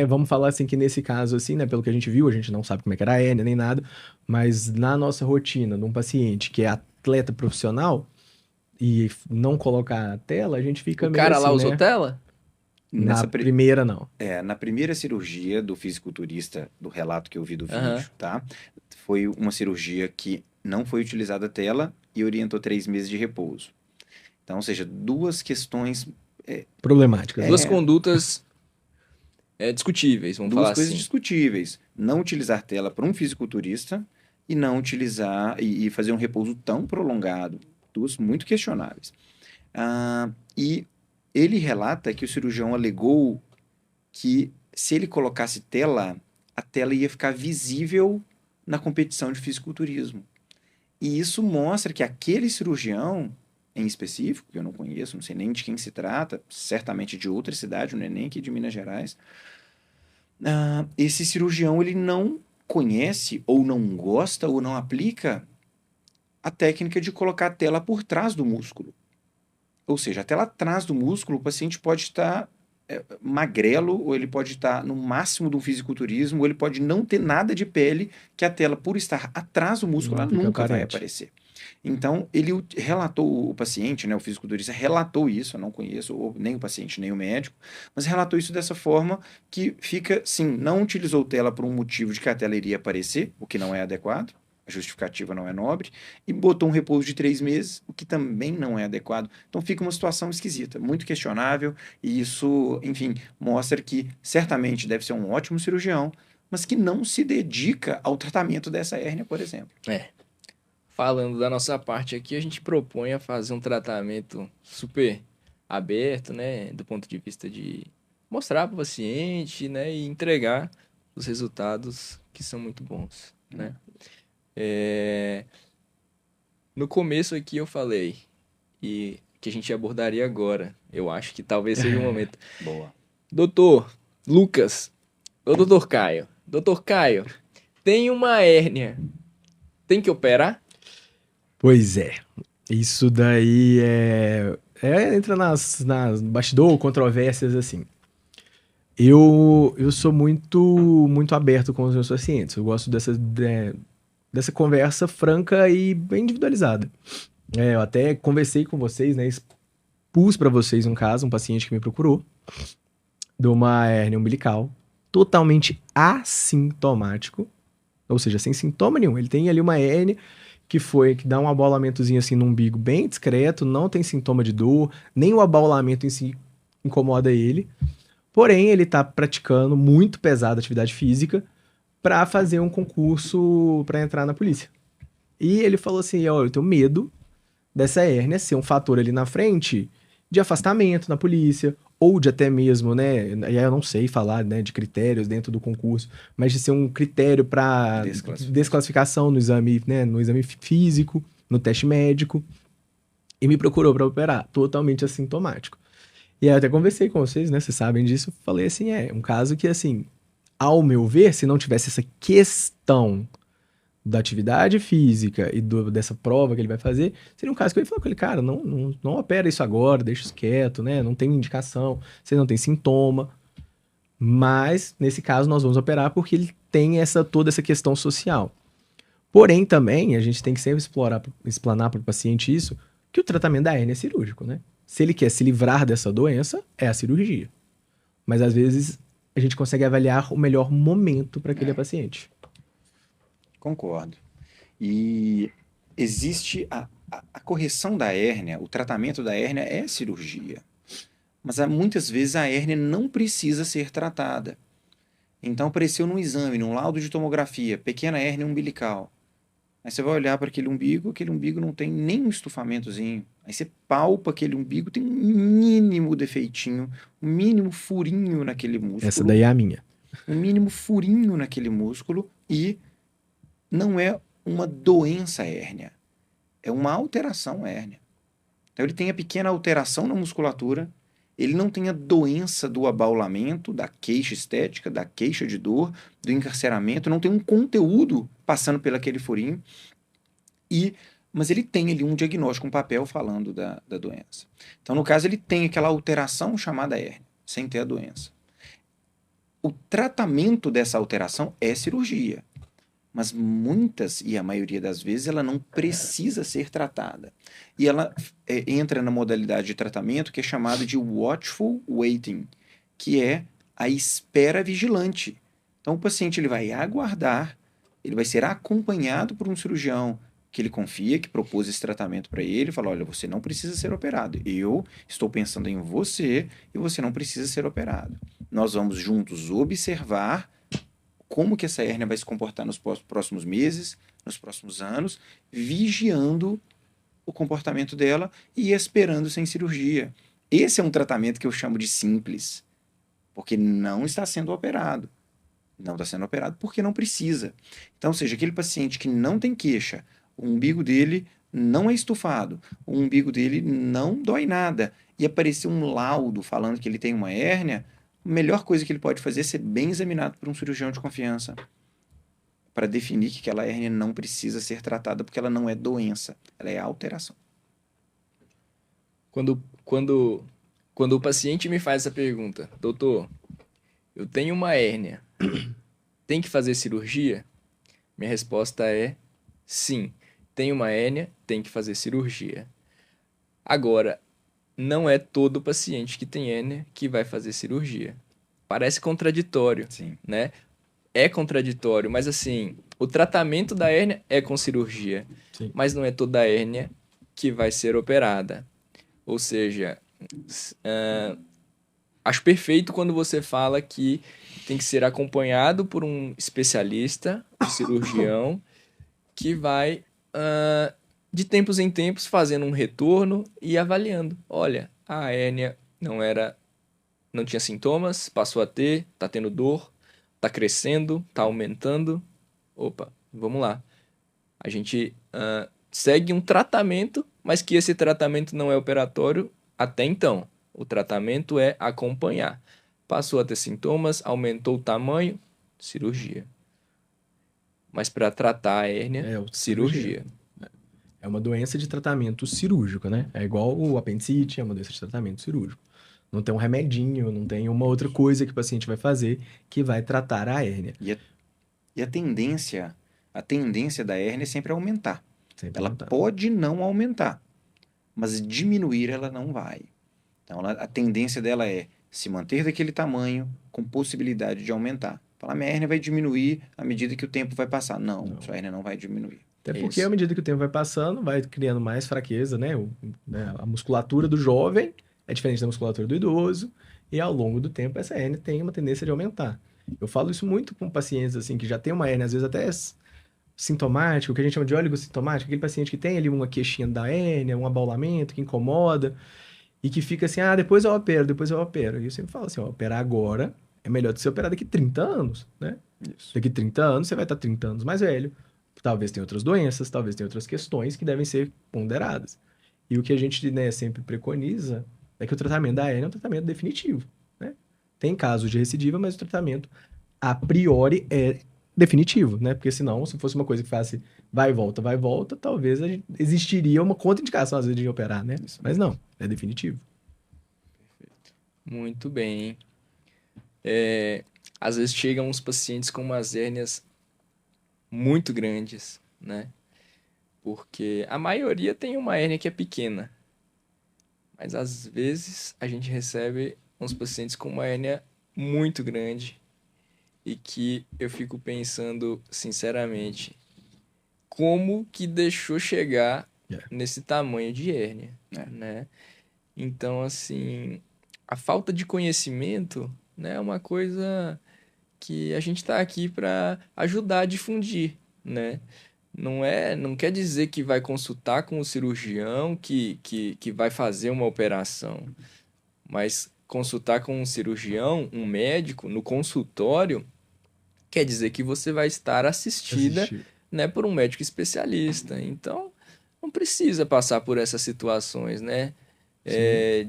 Vamos falar assim que nesse caso, assim, né, pelo que a gente viu, a gente não sabe como é que era a hérnia nem nada, mas na nossa rotina, de um paciente que é atleta profissional e não colocar a tela, a gente fica O meio cara lá assim, usou né? tela? Na Nessa pri- primeira, não. na primeira cirurgia do fisiculturista, do relato que eu vi do Aham. vídeo, tá? Foi uma cirurgia que não foi utilizada tela e orientou 3 meses de repouso. Então, ou seja, duas questões, Problemáticas, né? Duas condutas discutíveis, vamos falar duas coisas assim. discutíveis. Não utilizar tela para um fisiculturista e não utilizar e fazer um repouso tão prolongado. Duas muito questionáveis. E ele relata que o cirurgião alegou que se ele colocasse tela, a tela ia ficar visível na competição de fisiculturismo. E isso mostra que aquele cirurgião, em específico, que eu não conheço, não sei nem de quem se trata, certamente de outra cidade, não é nem aqui de Minas Gerais, esse cirurgião ele não conhece, ou não gosta, ou não aplica a técnica de colocar a tela por trás do músculo. Ou seja, a tela atrás do músculo, o paciente pode estar magrelo, ou ele pode estar no máximo do fisiculturismo, ou ele pode não ter nada de pele, que a tela, por estar atrás do músculo, Não ela fica nunca vai aparente. aparecer. Então, ele relatou, o paciente, né, o fisiculturista, relatou isso, eu não conheço nem o paciente, nem o médico, mas relatou isso dessa forma que fica, sim, não utilizou tela por um motivo de que a tela iria aparecer, o que não é adequado, a justificativa não é nobre, e botou um repouso de 3 meses, o que também não é adequado. Então fica uma situação esquisita, muito questionável, e isso, enfim, mostra que certamente deve ser um ótimo cirurgião, mas que não se dedica ao tratamento dessa hérnia, por exemplo. Falando da nossa parte aqui, a gente propõe a fazer um tratamento super aberto, né? Do ponto de vista de mostrar para o paciente, né? E entregar os resultados que são muito bons, né? No começo aqui eu falei, e que a gente abordaria agora. Eu acho que talvez seja o momento. Boa. Doutor Lucas, ou doutor Caio? Doutor Caio, tem uma hérnia. Tem que operar? Pois é. Isso daí entra nas bastidor, controvérsias, assim. Eu sou muito aberto com os meus pacientes. Eu gosto dessa conversa franca e bem individualizada. Eu até conversei com vocês, né? Expus para vocês um caso, um paciente que me procurou, de uma hérnia umbilical, totalmente assintomático, ou seja, sem sintoma nenhum. Ele tem ali uma hérnia que dá um abaulamentozinho assim no umbigo bem discreto, não tem sintoma de dor, nem o abaulamento em si incomoda ele. Porém, ele tá praticando muito pesada atividade física para fazer um concurso para entrar na polícia. E ele falou assim: ó, eu tenho medo dessa hérnia ser um fator ali na frente de afastamento na polícia, ou de até mesmo, né? E aí eu não sei falar, né, de critérios dentro do concurso, mas de ser um critério para desclassificação no exame, né, no exame físico, no teste médico. E me procurou para operar, totalmente assintomático. E aí eu até conversei com vocês, né? Vocês sabem disso. Falei assim, um caso que, assim, ao meu ver, se não tivesse essa questão da atividade física e dessa prova que ele vai fazer, seria um caso que eu ia falar com ele, cara, não opera isso agora, deixa isso quieto, né? Não tem indicação, você não tem sintoma. Mas, nesse caso, nós vamos operar porque ele tem toda essa questão social. Porém, também, a gente tem que sempre explanar para o paciente isso, que o tratamento da hérnia é cirúrgico, né? Se ele quer se livrar dessa doença, é a cirurgia. Mas, às vezes, a gente consegue avaliar o melhor momento para aquele paciente. Concordo. E existe a correção da hérnia, o tratamento da hérnia é cirurgia. Mas muitas vezes a hérnia não precisa ser tratada. Então apareceu num exame, num laudo de tomografia, pequena hérnia umbilical. Aí você vai olhar para aquele umbigo não tem nem um estufamentozinho. Aí você palpa aquele umbigo, tem um mínimo defeitinho, um mínimo furinho naquele músculo. Essa daí é a minha. Um mínimo furinho naquele músculo e não é uma doença hérnia, é uma alteração hérnia. Então ele tem a pequena alteração na musculatura, ele não tem a doença do abaulamento, da queixa estética, da queixa de dor, do encarceramento, não tem um conteúdo passando pelo aquele furinho, mas ele tem ali um diagnóstico, um papel falando da doença. Então, no caso, ele tem aquela alteração chamada hérnia, sem ter a doença. o tratamento dessa alteração é cirurgia. Mas muitas, e a maioria das vezes, ela não precisa ser tratada. E ela entra na modalidade de tratamento que é chamado de watchful waiting, que é a espera vigilante. Então, o paciente ele vai aguardar, ele vai ser acompanhado por um cirurgião que ele confia, que propôs esse tratamento para ele, e fala, olha, você não precisa ser operado. Eu estou pensando em você e você não precisa ser operado. Nós vamos juntos observar como que essa hérnia vai se comportar nos próximos meses, nos próximos anos, vigiando o comportamento dela e esperando sem cirurgia. Esse é um tratamento que eu chamo de simples, porque não está sendo operado. Não está sendo operado porque não precisa. Então, ou seja, aquele paciente que não tem queixa, o umbigo dele não é estufado, o umbigo dele não dói nada, e aparecer um laudo falando que ele tem uma hérnia, a melhor coisa que ele pode fazer é ser bem examinado por um cirurgião de confiança para definir que aquela hérnia não precisa ser tratada porque ela não é doença, ela é alteração. Quando o paciente me faz essa pergunta, doutor, eu tenho uma hérnia, tem que fazer cirurgia? Minha resposta é sim. Tem uma hérnia, tem que fazer cirurgia. Agora, não é todo paciente que tem hérnia que vai fazer cirurgia. Parece contraditório, Sim. né? É contraditório, mas assim, o tratamento da hérnia é com cirurgia, Sim. mas não é toda hérnia que vai ser operada. Ou seja, acho perfeito quando você fala que tem que ser acompanhado por um especialista, um cirurgião, que vai, de tempos em tempos, fazendo um retorno e avaliando. Olha, a hérnia não tinha sintomas, passou a ter, tá tendo dor, tá crescendo, tá aumentando. Opa, vamos lá. A gente segue um tratamento, mas que esse tratamento não é operatório até então. O tratamento é acompanhar. Passou a ter sintomas, aumentou o tamanho, cirurgia. Mas para tratar a hérnia, cirurgia. É uma doença de tratamento cirúrgico, né? É igual o apendicite, é uma doença de tratamento cirúrgico. Não tem um remedinho, não tem uma outra coisa que o paciente vai fazer que vai tratar a hérnia. E a tendência da hérnia é sempre aumentar. Sempre Ela aumentar. pode não aumentar, mas diminuir ela não vai. Então, a tendência dela é se manter daquele tamanho com possibilidade de aumentar. Falar, minha hérnia vai diminuir à medida que o tempo vai passar. Não, sua hérnia não vai diminuir. Até porque, à medida que o tempo vai passando, vai criando mais fraqueza, né? A musculatura do jovem é diferente da musculatura do idoso, e ao longo do tempo essa hérnia tem uma tendência de aumentar. Eu falo isso muito com pacientes, assim, que já tem uma hérnia, às vezes até sintomática, o que a gente chama de oligosintomático, aquele paciente que tem ali uma queixinha da hérnia, um abaulamento que incomoda, e que fica assim, depois eu opero, depois eu opero. E eu sempre falo assim, operar agora é melhor do que você operar daqui 30 anos, né? Isso. Daqui 30 anos você vai estar 30 anos mais velho, talvez tenha outras doenças, talvez tenha outras questões que devem ser ponderadas. E o que a gente, né, sempre preconiza é que o tratamento da hérnia é um tratamento definitivo, né? Tem casos de recidiva, mas o tratamento a priori é definitivo, né? Porque senão, se fosse uma coisa que fizesse vai e volta, talvez existiria uma contraindicação às vezes de operar, né? Mas não, é definitivo. Muito bem. Às vezes chegam uns pacientes com umas hérnias muito grandes, né? Porque a maioria tem uma hérnia que é pequena. Mas às vezes a gente recebe uns pacientes com uma hérnia muito grande e que eu fico pensando, sinceramente, como que deixou chegar nesse tamanho de hérnia, né? Então, assim, a falta de conhecimento, né, é uma coisa que a gente está aqui para ajudar a difundir, né? Não quer dizer que vai consultar com o cirurgião que vai fazer uma operação, mas consultar com um cirurgião, um médico, no consultório, quer dizer que você vai estar assistida, né, por um médico especialista. Então, não precisa passar por essas situações, né?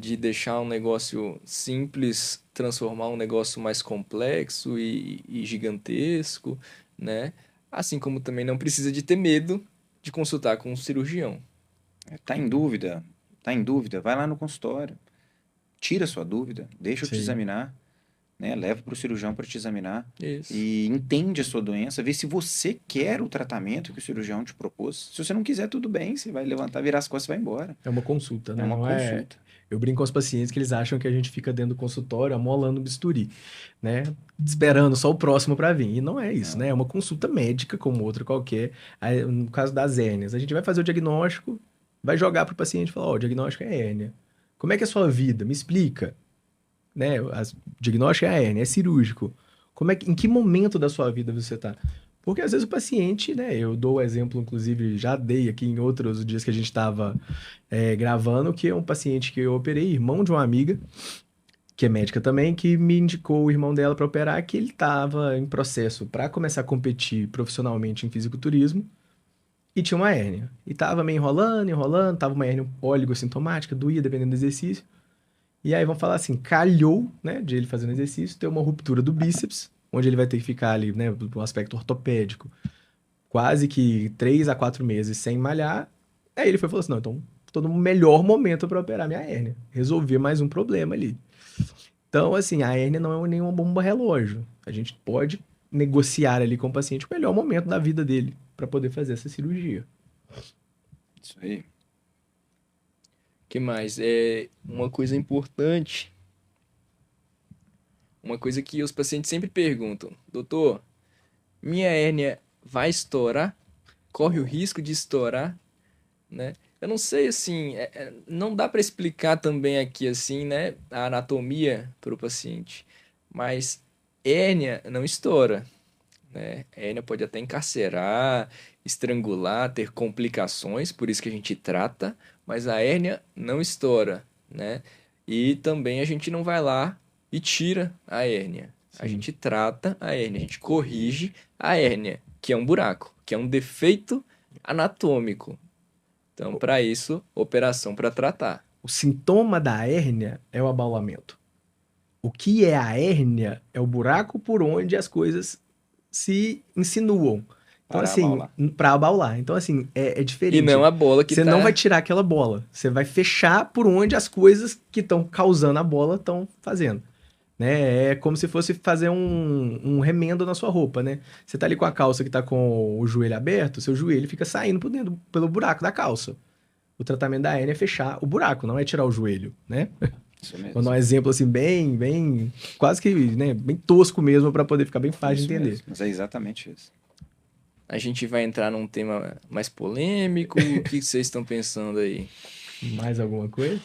De deixar um negócio simples, transformar um negócio mais complexo e gigantesco, né? Assim como também não precisa de ter medo de consultar com um cirurgião. Tá em dúvida, vai lá no consultório. Tira sua dúvida, deixa eu te examinar. né? Leva para o cirurgião para te examinar Isso. e entende a sua doença, vê se você quer o tratamento que o cirurgião te propôs. Se você não quiser, tudo bem, você vai levantar, virar as costas e vai embora. É uma consulta, né? É uma Não consulta. Eu brinco com os pacientes que eles acham que a gente fica dentro do consultório amolando o bisturi, né? Esperando só o próximo para vir. E não é isso, Não. né? É uma consulta médica como outra qualquer. Aí, no caso das hérnias, a gente vai fazer o diagnóstico, vai jogar para o paciente e falar: ó, o diagnóstico é hérnia. Como é que é a sua vida? Me explica. Né? O diagnóstico é a hérnia, é cirúrgico. Em que momento da sua vida você está? Porque às vezes o paciente, né? Eu dou o exemplo, inclusive, já dei aqui em outros dias que a gente estava gravando, que é um paciente que eu operei, irmão de uma amiga, que é médica também, que me indicou o irmão dela para operar, que ele estava em processo para começar a competir profissionalmente em fisiculturismo e tinha uma hérnia. E estava meio enrolando, tava uma hérnia oligossintomática, doía dependendo do exercício. E aí vamos falar assim, calhou, né, de ele fazendo exercício, ter uma ruptura do bíceps, onde ele vai ter que ficar ali, né, do aspecto ortopédico, quase que 3 a 4 meses sem malhar. Aí ele foi e falou assim, não, então tô no melhor momento para operar minha hérnia, resolver mais um problema ali. Então, assim, a hérnia não é nenhuma bomba relógio. A gente pode negociar ali com o paciente o melhor momento da vida dele para poder fazer essa cirurgia. Isso aí. Que mais? É uma coisa importante, uma coisa que os pacientes sempre perguntam: doutor, minha hérnia vai estourar? Corre o risco de estourar, né? Eu não sei, assim, não dá para explicar também aqui, assim, né, a anatomia para o paciente, mas hérnia não estoura, né? A hérnia pode até encarcerar, estrangular, ter complicações, por isso que a gente trata, mas a hérnia não estoura, né? E também a gente não vai lá e tira a hérnia. A Sim. gente trata a hérnia, a gente corrige a hérnia, que é um buraco, que é um defeito anatômico. Então, para isso, operação para tratar. O sintoma da hérnia é o abaulamento. O que é a hérnia é o buraco por onde as coisas se insinuam. Então, Para assim, abaular. para abaular. Então, assim, é E diferente. não a bola que Você tá... não vai tirar aquela bola. Você vai fechar por onde as coisas que estão causando a bola estão fazendo. Né? É como se fosse fazer um remendo na sua roupa, né? Você tá ali com a calça que tá com o joelho aberto, seu joelho fica saindo por dentro, pelo buraco da calça. O tratamento da hérnia é fechar o buraco, não é tirar o joelho, né? Isso mesmo. Vou dar um exemplo assim bem, quase que, né, bem tosco mesmo para poder ficar bem fácil Isso de entender. mesmo. Mas é exatamente isso. A gente vai entrar num tema mais polêmico. O que vocês estão pensando aí? Mais alguma coisa?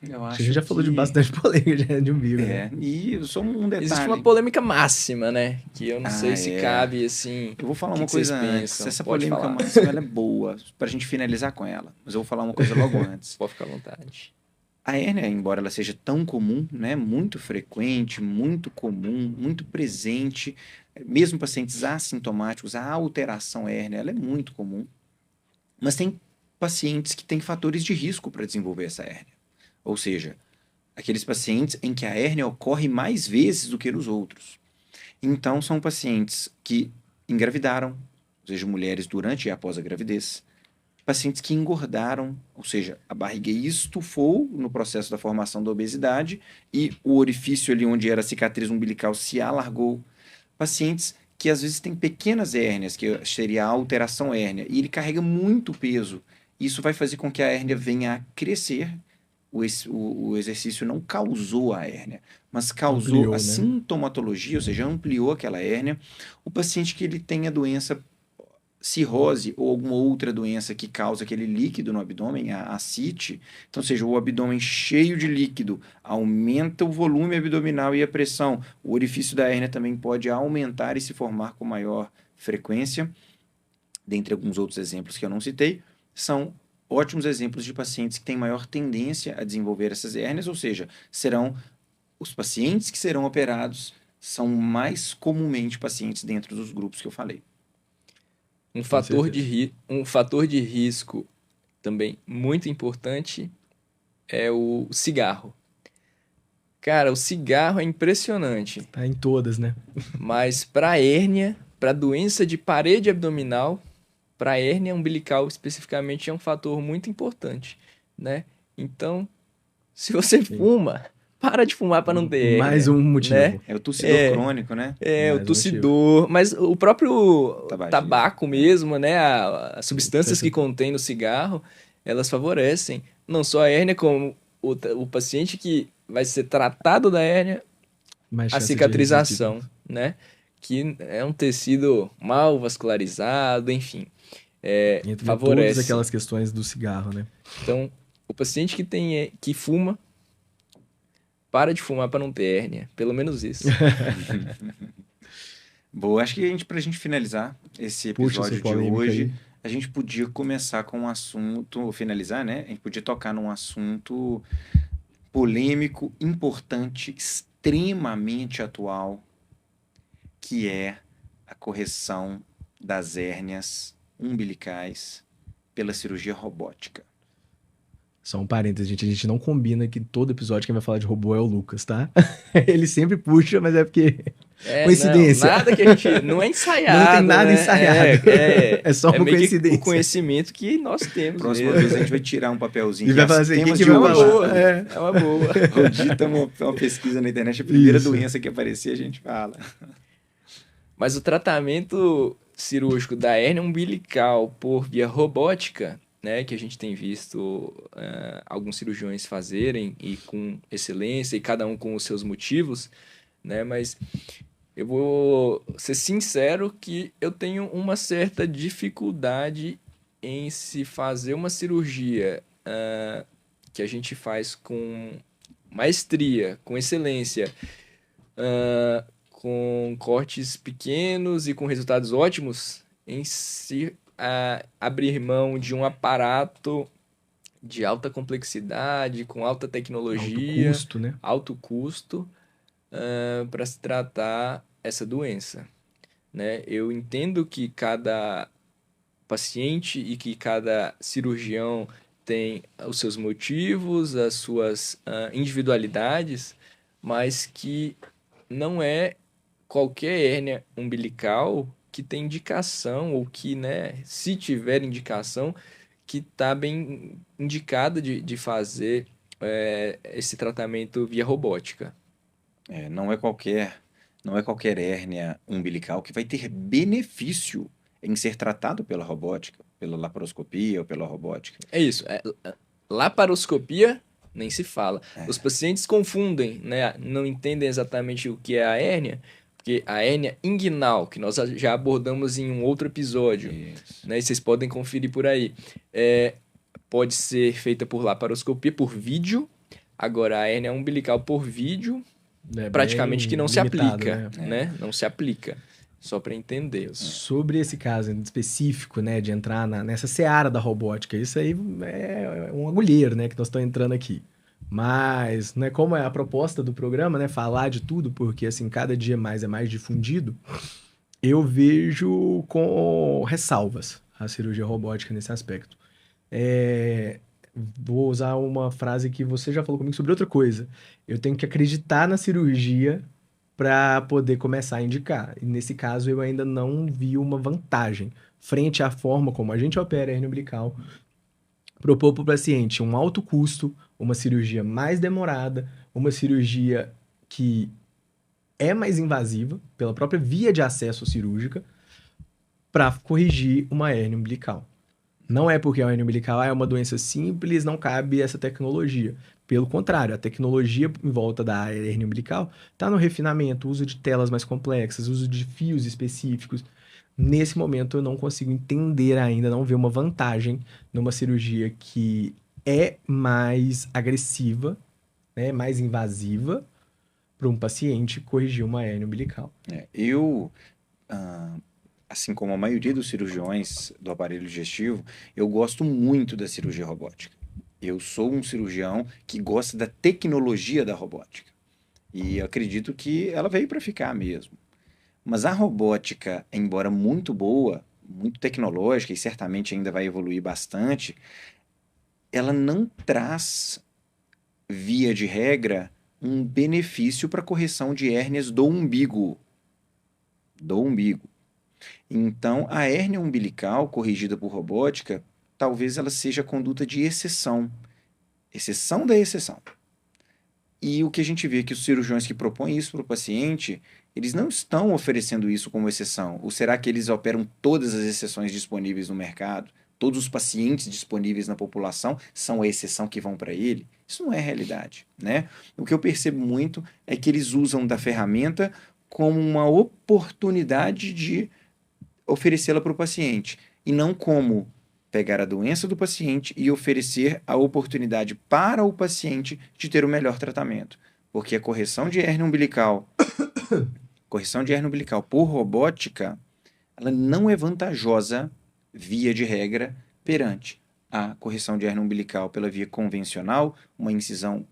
Eu A acho gente já falou de que- bastante polêmica de umbigo, né? E só um detalhe. Existe uma polêmica máxima, né? Que eu não sei se é. cabe, assim... Eu vou falar O que uma que vocês coisa antes. pensam? Essa Pode polêmica falar. máxima ela é boa, pra gente finalizar com ela. Mas eu vou falar uma coisa logo antes. Pode ficar à vontade. A hérnia, embora ela seja tão comum, né, muito frequente, muito comum, muito presente, mesmo pacientes assintomáticos, a alteração hérnia, ela é muito comum. Mas tem pacientes que têm fatores de risco para desenvolver essa hérnia. Ou seja, aqueles pacientes em que a hérnia ocorre mais vezes do que nos outros. Então, são pacientes que engravidaram, ou seja, mulheres durante e após a gravidez, pacientes que engordaram, ou seja, a barriga estufou no processo da formação da obesidade e o orifício ali onde era a cicatriz umbilical se alargou. Pacientes que às vezes têm pequenas hérnias, que seria a alteração hérnia, e ele carrega muito peso. Isso vai fazer com que a hérnia venha a crescer. O exercício não causou a hérnia, mas causou Ampliou, a né? sintomatologia, ou seja, ampliou aquela hérnia. O paciente que ele tem a doença cirrose ou alguma outra doença que causa aquele líquido no abdômen, a ascite, então, ou seja, o abdômen cheio de líquido aumenta o volume abdominal e a pressão. O orifício da hérnia também pode aumentar e se formar com maior frequência. Dentre alguns outros exemplos que eu não citei, são ótimos exemplos de pacientes que têm maior tendência a desenvolver essas hérnias, ou seja, serão os pacientes que serão operados são mais comumente pacientes dentro dos grupos que eu falei. Um fator de risco também muito importante é o cigarro. Cara, o cigarro é impressionante, Tá em todas, né? mas para hérnia, para doença de parede abdominal, para hérnia umbilical especificamente é um fator muito importante, né? Então, se você fuma, para de fumar para não ter hérnia. Mais um motivo. Né? É o tossidor crônico, né? É, Mais o um tossidor, mas o próprio Tabagismo. tabaco mesmo, né? As substâncias que contém no cigarro, elas favorecem não só a hérnia, como o paciente que vai ser tratado da hérnia, Mais a chance de cicatrização, recidiva. né? Que é um tecido mal vascularizado, enfim, Entra todas favorece. aquelas questões do cigarro, né? Então, o paciente que fuma, para de fumar para não ter hérnia, pelo menos isso. Boa, acho que pra gente finalizar esse Puxa essa episódio de polêmica hoje, aí. a gente podia começar com um assunto, finalizar, né? A gente podia tocar num assunto polêmico, importante, extremamente atual, que é a correção das hérnias umbilicais pela cirurgia robótica. Só um parênteses, gente. A gente não combina que todo episódio quem vai falar de robô é o Lucas, tá? Ele sempre puxa, mas é porque... Coincidência. Não, nada que a gente... Não é ensaiado, Não tem nada né? ensaiado. É só uma meio que coincidência. o conhecimento que nós temos Próxima mesmo. vez a gente vai tirar um papelzinho. E vai falar assim, quem temas que de vai hoje. falar? É uma boa. Rodita uma pesquisa na internet, a primeira Isso. doença que aparecer a gente fala. Mas o tratamento cirúrgico da hérnia umbilical por via robótica, né, que a gente tem visto alguns cirurgiões fazerem e com excelência, e cada um com os seus motivos, né, mas eu vou ser sincero que eu tenho uma certa dificuldade em se fazer uma cirurgia que a gente faz com maestria, com excelência, com cortes pequenos e com resultados ótimos, em se abrir mão de um aparato de alta complexidade, com alta tecnologia, Alto custo, né? alto custo, para se tratar essa doença, né? Eu entendo que cada paciente e que cada cirurgião tem os seus motivos, as suas individualidades, mas que não é qualquer hérnia umbilical que tem indicação, ou que, né, se tiver indicação, que está bem indicada de fazer esse tratamento via robótica. Não é qualquer hérnia umbilical que vai ter benefício em ser tratado pela robótica, pela laparoscopia ou pela robótica. É isso. Laparoscopia, nem se fala. Os pacientes confundem, né? Não entendem exatamente o que é a hérnia, porque a hérnia inguinal, que nós já abordamos em um outro episódio, né? E vocês podem conferir por aí, pode ser feita por laparoscopia, por vídeo. Agora, a hérnia umbilical por vídeo, praticamente que não se aplica, né? Não se aplica. Só para entender. Sobre esse caso em específico, né, de entrar nessa seara da robótica, isso aí é um agulheiro, né, que nós estamos entrando aqui. Mas, né, como é a proposta do programa, né, falar de tudo, porque assim, cada dia mais é mais difundido, eu vejo com ressalvas a cirurgia robótica nesse aspecto. Vou usar uma frase que você já falou comigo sobre outra coisa. Eu tenho que acreditar na cirurgia para poder começar a indicar. E nesse caso, eu ainda não vi uma vantagem frente à forma como a gente opera a hérnia umbilical, propor para o paciente um alto custo, uma cirurgia mais demorada, uma cirurgia que é mais invasiva pela própria via de acesso cirúrgica para corrigir uma hérnia umbilical. Não é porque a hérnia umbilical é uma doença simples, não cabe essa tecnologia. Pelo contrário, a tecnologia em volta da hérnia umbilical está no refinamento, uso de telas mais complexas, uso de fios específicos. Nesse momento, eu não consigo entender ainda, não ver uma vantagem numa cirurgia que é mais agressiva, né, mais invasiva, para um paciente corrigir uma hérnia umbilical. Assim como a maioria dos cirurgiões do aparelho digestivo, eu gosto muito da cirurgia robótica. Eu sou um cirurgião que gosta da tecnologia da robótica. E acredito que ela veio para ficar mesmo. Mas a robótica, embora muito boa, muito tecnológica e certamente ainda vai evoluir bastante, ela não traz, via de regra, um benefício para correção de hérnias do umbigo. Então, a hérnia umbilical corrigida por robótica, talvez ela seja a conduta de exceção. Exceção da exceção. E o que a gente vê é que os cirurgiões que propõem isso para o paciente, eles não estão oferecendo isso como exceção. Ou será que eles operam todas as exceções disponíveis no mercado? Todos os pacientes disponíveis na população são a exceção que vão para ele? Isso não é realidade, né? O que eu percebo muito é que eles usam da ferramenta como uma oportunidade de oferecê-la para o paciente, e não como pegar a doença do paciente e oferecer a oportunidade para o paciente de ter o melhor tratamento. Porque a correção de hernia umbilical por robótica, ela não é vantajosa, via de regra, perante a correção de hernia umbilical pela via convencional, uma incisão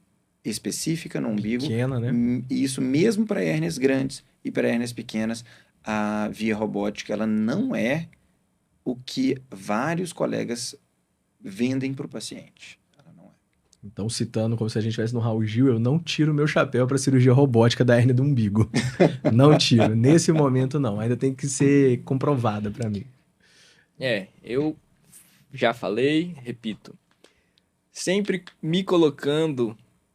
específica no umbigo. Pequena, né? E isso mesmo para hérnias grandes e para hérnias pequenas, a via robótica ela não é o que vários colegas vendem para o paciente. Ela não é. Então, citando como se a gente estivesse no Raul Gil, eu não tiro meu chapéu para cirurgia robótica da hérnia do umbigo. Não tiro. Nesse momento, não. Ainda tem que ser comprovada para mim. Eu já falei, repito, sempre me colocando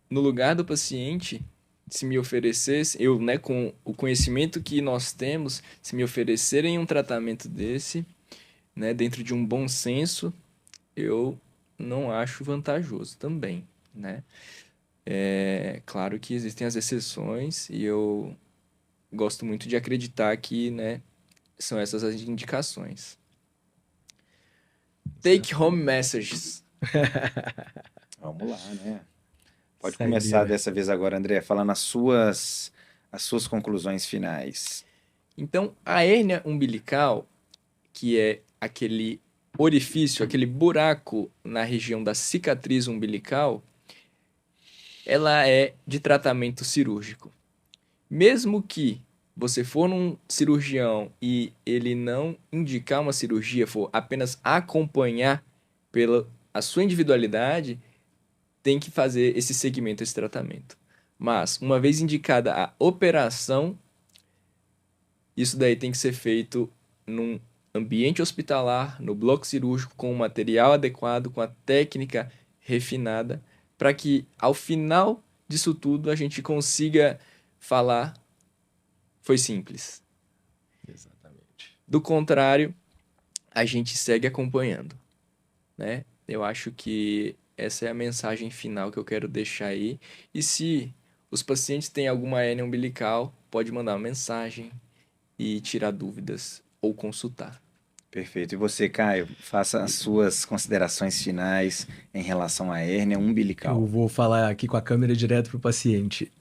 no lugar do paciente, se me oferecesse, eu, né, com o conhecimento que nós temos, se me oferecerem um tratamento desse, né, dentro de um bom senso, eu não acho vantajoso também, né? É claro que existem as exceções e eu gosto muito de acreditar que, né, são essas as indicações. Take home messages. Vamos lá, né? Pode Saideira. começar dessa vez agora, André, falando as suas conclusões finais. Então, a hérnia umbilical, que é aquele orifício, aquele buraco na região da cicatriz umbilical, ela é de tratamento cirúrgico. Mesmo que você for num cirurgião e ele não indicar uma cirurgia, for apenas acompanhar pela a sua individualidade, tem que fazer esse segmento, esse tratamento. Mas, uma vez indicada a operação, isso daí tem que ser feito num ambiente hospitalar, no bloco cirúrgico, com o material adequado, com a técnica refinada, para que ao final disso tudo a gente consiga falar foi simples. Exatamente. Do contrário, a gente segue acompanhando, né? Eu acho que essa é a mensagem final que eu quero deixar aí. E se os pacientes têm alguma hérnia umbilical, pode mandar uma mensagem e tirar dúvidas ou consultar. Perfeito. E você, Caio, faça as suas considerações finais em relação à hérnia umbilical. Eu vou falar aqui com a câmera direto para o paciente.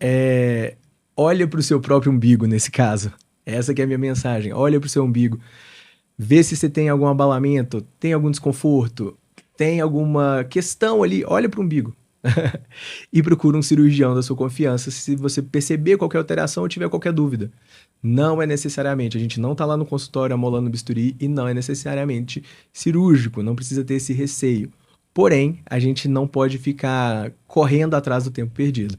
Olha para o seu próprio umbigo nesse caso. Essa que é a minha mensagem. Olha para o seu umbigo. Vê se você tem algum abalamento, tem algum desconforto, tem alguma questão ali. Olha para o umbigo. E procura um cirurgião da sua confiança se você perceber qualquer alteração ou tiver qualquer dúvida. Não é necessariamente, a gente não está lá no consultório amolando bisturi e não é necessariamente cirúrgico, não precisa ter esse receio. Porém, a gente não pode ficar correndo atrás do tempo perdido.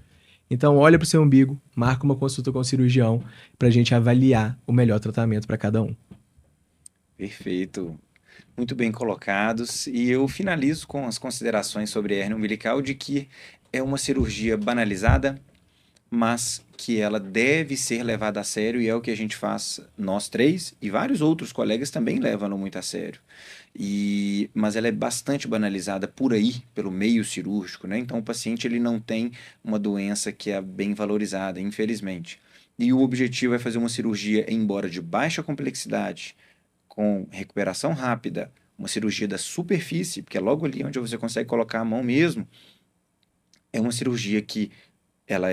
Então, olha para o seu umbigo, marca uma consulta com o cirurgião para a gente avaliar o melhor tratamento para cada um. Perfeito. Muito bem colocados. E eu finalizo com as considerações sobre a hérnia umbilical de que é uma cirurgia banalizada, mas que ela deve ser levada a sério, e é o que a gente faz, nós três, e vários outros colegas também levam muito a sério. Mas ela é bastante banalizada por aí, pelo meio cirúrgico, né? Então o paciente ele não tem uma doença que é bem valorizada, infelizmente. E o objetivo é fazer uma cirurgia, embora de baixa complexidade, com recuperação rápida, uma cirurgia da superfície, porque é logo ali onde você consegue colocar a mão mesmo. É uma cirurgia que ela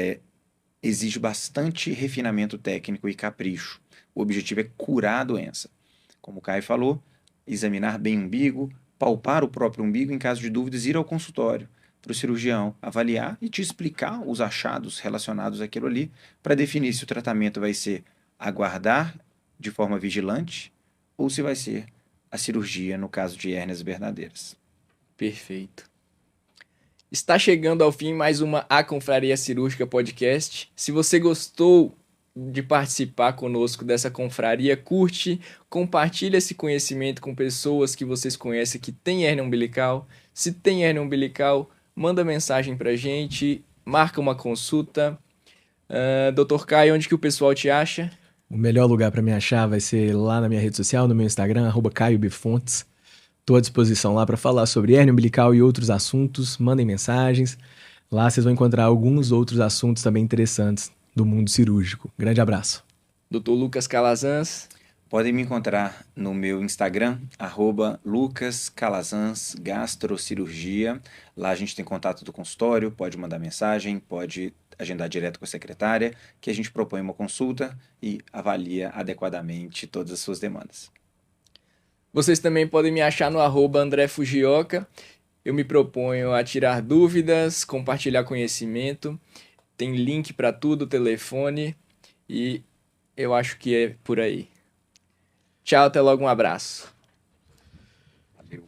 exige bastante refinamento técnico e capricho. O objetivo é curar a doença. Como o Caio falou, examinar bem o umbigo, palpar o próprio umbigo, em caso de dúvidas, ir ao consultório para o cirurgião avaliar e te explicar os achados relacionados àquilo ali, para definir se o tratamento vai ser aguardar de forma vigilante ou se vai ser a cirurgia no caso de hérnias verdadeiras. Perfeito. Está chegando ao fim mais uma A Confraria Cirúrgica Podcast. Se você gostou de participar conosco dessa confraria, curte, compartilha esse conhecimento com pessoas que vocês conhecem que têm hérnia umbilical. Se tem hérnia umbilical, manda mensagem pra gente marca uma consulta. Dr. Caio, onde que o pessoal te acha? O melhor lugar para me achar vai ser lá na minha rede social, no meu Instagram, @CaioBfontes. Estou à disposição lá para falar sobre hérnia umbilical e outros assuntos. Mandem mensagens. Lá vocês vão encontrar alguns outros assuntos também interessantes do mundo cirúrgico. Grande abraço. Dr. Lucas Calazans. Podem me encontrar no meu Instagram, @LucasCalazans Gastrocirurgia. Lá a gente tem contato do consultório, pode mandar mensagem, pode agendar direto com a secretária, que a gente propõe uma consulta e avalia adequadamente todas as suas demandas. Vocês também podem me achar no @André Fujioka. Eu me proponho a tirar dúvidas, compartilhar conhecimento. Tem link para tudo, telefone, e eu acho que é por aí. Tchau, até logo, um abraço. Valeu.